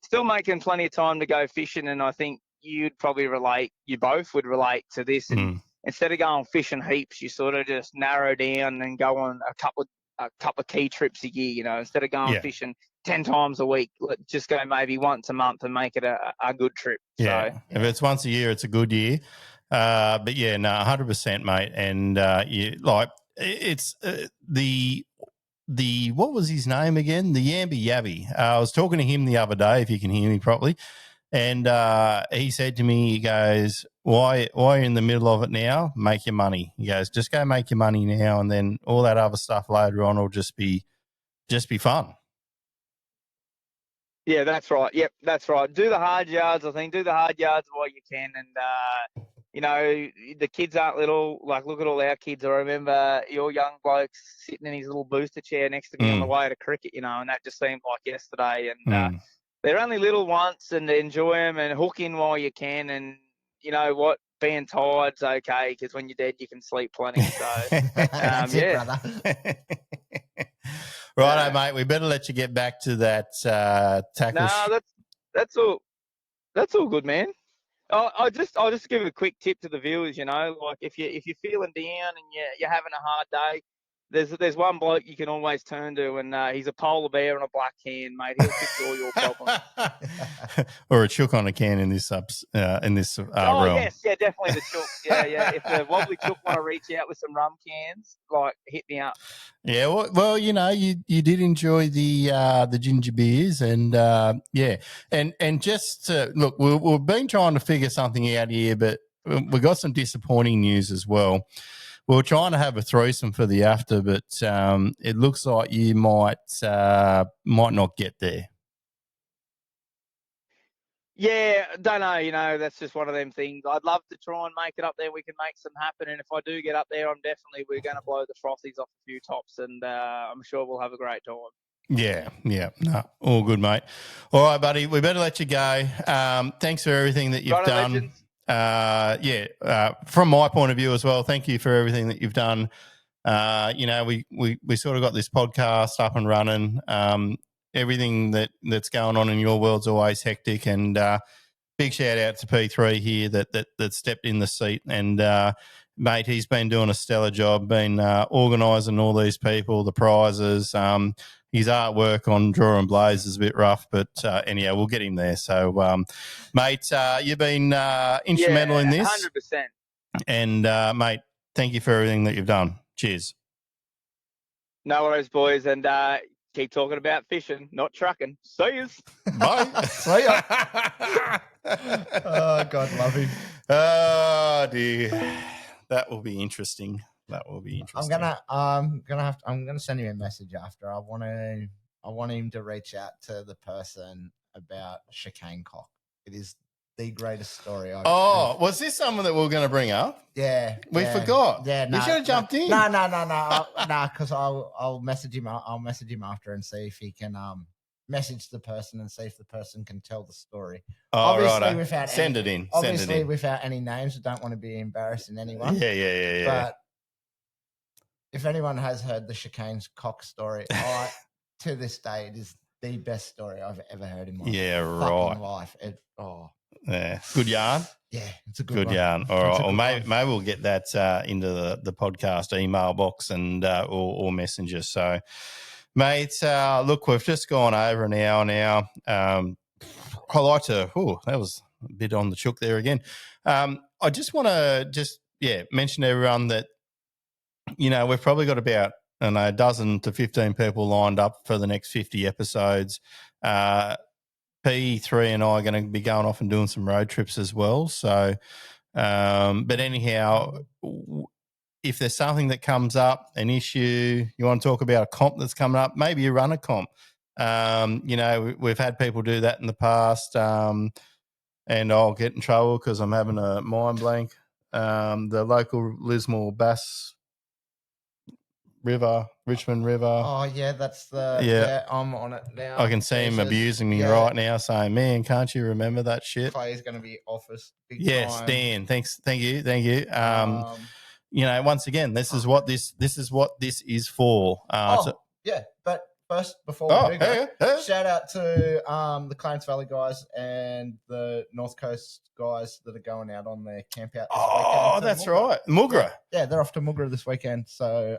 Speaker 2: still making plenty of time to go fishing, and I think you both would relate to this. And instead of going fishing heaps, you sort of just narrow down and go on a couple of key trips a year. Instead of going fishing 10 times a week, let's just go maybe once a month and make it a good trip.
Speaker 7: Yeah, so, if it's once a year, it's a good year. But yeah, no, 100%, mate. And it's the what was his name again? The Yamby Yabby. I was talking to him the other day, if you can hear me properly, and he said to me, he goes, "Why are you in the middle of it now? Make your money." He goes, "Just go make your money now, and then all that other stuff later on will just be fun."
Speaker 2: Yeah, that's right. Yep, that's right. Do the hard yards, I think. Do the hard yards while you can. And, the kids aren't little. Like, look at all our kids. I remember your young bloke sitting in his little booster chair next to me on the way to cricket, and that just seemed like yesterday. And they're only little once, and enjoy them and hook in while you can. And you know what? Being tired's okay, because when you're dead, you can sleep plenty. So,
Speaker 4: That's it, brother.
Speaker 7: Righto, mate. We better let you get back to that tackle.
Speaker 2: No, that's all. That's all good, man. I'll just give a quick tip to the viewers. Like if you're feeling down and you're having a hard day, there's one bloke you can always turn to, and he's a polar bear on a black can, mate. He'll fix all your problems.
Speaker 7: Or a chook on a can in this realm.
Speaker 2: Yes, yeah, definitely the chook. Yeah. If the wobbly chook want to reach out with some rum cans, hit me up.
Speaker 7: Yeah, well, you did enjoy the ginger beers, and and just look, we've been trying to figure something out here, but we got some disappointing news as well. we're trying to have a threesome for the AFTA, but it looks like you might not get there.
Speaker 2: Yeah, don't know. You know, that's just one of them things. I'd love to try and make it up there. We can make some happen. And if I do get up there, we're going to blow the frothies off a few tops, and I'm sure we'll have a great time.
Speaker 7: Yeah. No, all good, mate. All right, buddy. We better let you go. Thanks for everything that you've done. From my point of view as well, thank you for everything that you've done. We sort of got this podcast up and running. Everything that's going on in your world's always hectic, and big shout out to P3 here that stepped in the seat, and mate, he's been doing a stellar job, been organising all these people, the prizes. His artwork on Draw and Blaze is a bit rough, but anyhow, we'll get him there. So, mate, you've been instrumental in this.
Speaker 2: 100%.
Speaker 7: And, mate, thank you for everything that you've done. Cheers.
Speaker 2: No worries, boys, and keep talking about fishing, not trucking. See yous.
Speaker 7: Bye.
Speaker 4: See ya. Oh, God love him.
Speaker 7: Oh, dear. That will be interesting. I'm
Speaker 4: gonna send him a message after. I want him to reach out to the person about chicane cock. It is the greatest story.
Speaker 7: Was this someone that we were going to bring up?
Speaker 4: Yeah,
Speaker 7: we forgot.
Speaker 4: Yeah,
Speaker 7: you should have jumped in.
Speaker 4: No, because I'll message him. I'll message him after and see if he can message the person and see if the person can tell the story.
Speaker 7: Obviously, without send it in.
Speaker 4: Without any names, I don't want to be embarrassing anyone.
Speaker 7: Yeah.
Speaker 4: But if anyone has heard the chicane's cock story, to this day, it is the best story I've ever heard in my fucking life.
Speaker 7: Yeah, good yarn.
Speaker 4: Yeah, it's a good
Speaker 7: yarn. All right, or maybe we'll get that into the podcast email box and or messenger. So, mate, look, we've just gone over an hour now. I like to. That was a bit on the chook there again. I just want to mention to everyone that we've probably got about a dozen to 15 people lined up for the next 50 episodes. P3 and I are going to be going off and doing some road trips as well. So, but anyhow, if there's something that comes up, an issue, you want to talk about a comp that's coming up, maybe you run a comp. We've had people do that in the past, and I'll get in trouble because I'm having a mind blank. The local Lismore Bass River, Richmond River.
Speaker 4: Oh, yeah, that's the... Yeah, I'm on it now.
Speaker 7: I can see him abusing me right now, saying, man, can't you remember that shit?
Speaker 4: Clay's going to be office big
Speaker 7: time. Stan, thanks. Thank you. Once again, this is what this is for.
Speaker 4: But first, before we do go, shout out to the Clarence Valley guys and the North Coast guys that are going out on their camp out this weekend.
Speaker 7: Oh, that's right. Mugra.
Speaker 4: Yeah, they're off to Mugra this weekend. So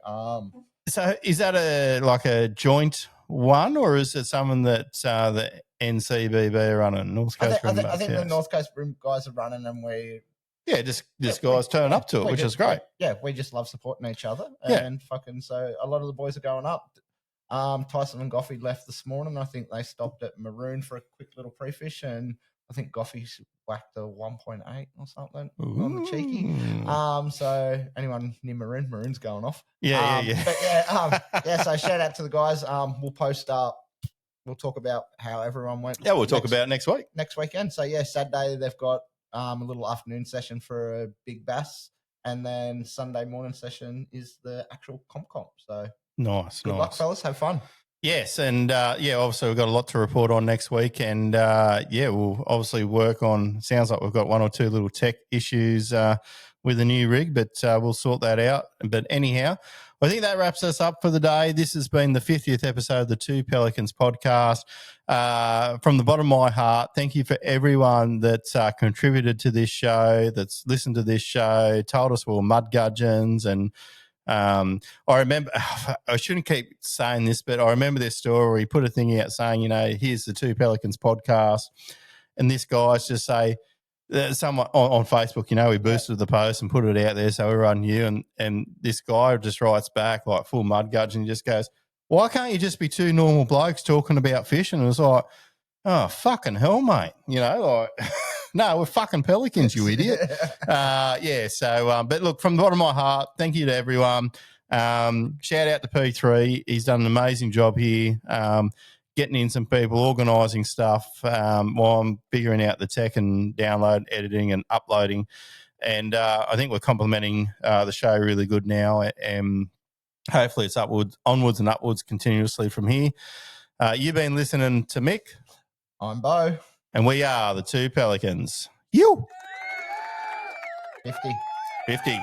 Speaker 7: is that a joint one, or is it someone that the NCBB are running? North Coast
Speaker 4: I think the North Coast guys are running, and we...
Speaker 7: Yeah, just guys turn up to it, which is great.
Speaker 4: Yeah, we just love supporting each other. And so a lot of the boys are going up. Tyson and Goffey left this morning. I think they stopped at Maroon for a quick little pre-fish, and I think Goffey's whacked a 1.8 or something on the cheeky. So anyone near Maroon's going off.
Speaker 7: Yeah.
Speaker 4: But so shout out to the guys. We'll post up. We'll talk about how everyone went.
Speaker 7: Yeah, we'll talk about next
Speaker 4: weekend. So Saturday they've got a little afternoon session for a big bass, and then Sunday morning session is the actual comp. So
Speaker 7: nice.
Speaker 4: Good luck, fellas. Have fun.
Speaker 7: Yes, and obviously we've got a lot to report on next week, and we'll obviously work on. Sounds like we've got one or two little tech issues with the new rig, but we'll sort that out. But anyhow, I think that wraps us up for the day. This has been the 50th episode of the Two Pelicans podcast. From the bottom of my heart, thank you for everyone that's contributed to this show, that's listened to this show, told us we're mud gudgeons, and I remember, I shouldn't keep saying this, but I remember this story where he put a thing out saying, here's the Two Pelicans podcast, and this guy's just say, someone on Facebook, we boosted the post and put it out there so everyone knew, and this guy just writes back like full mud gudge and just goes, why can't you just be two normal blokes talking about fish? And it was like, oh, fucking hell, mate. No, we're fucking Pelicans, you idiot. But look, from the bottom of my heart, thank you to everyone. Shout out to P2. He's done an amazing job here, getting in some people, organising stuff while I'm figuring out the tech and download, editing and uploading. And I think we're complementing the show really good now. And hopefully it's onwards and upwards continuously from here. You've been listening to Mick.
Speaker 4: I'm Bo.
Speaker 7: And we are the 2 Pelicans. You.
Speaker 4: 50.
Speaker 7: 50.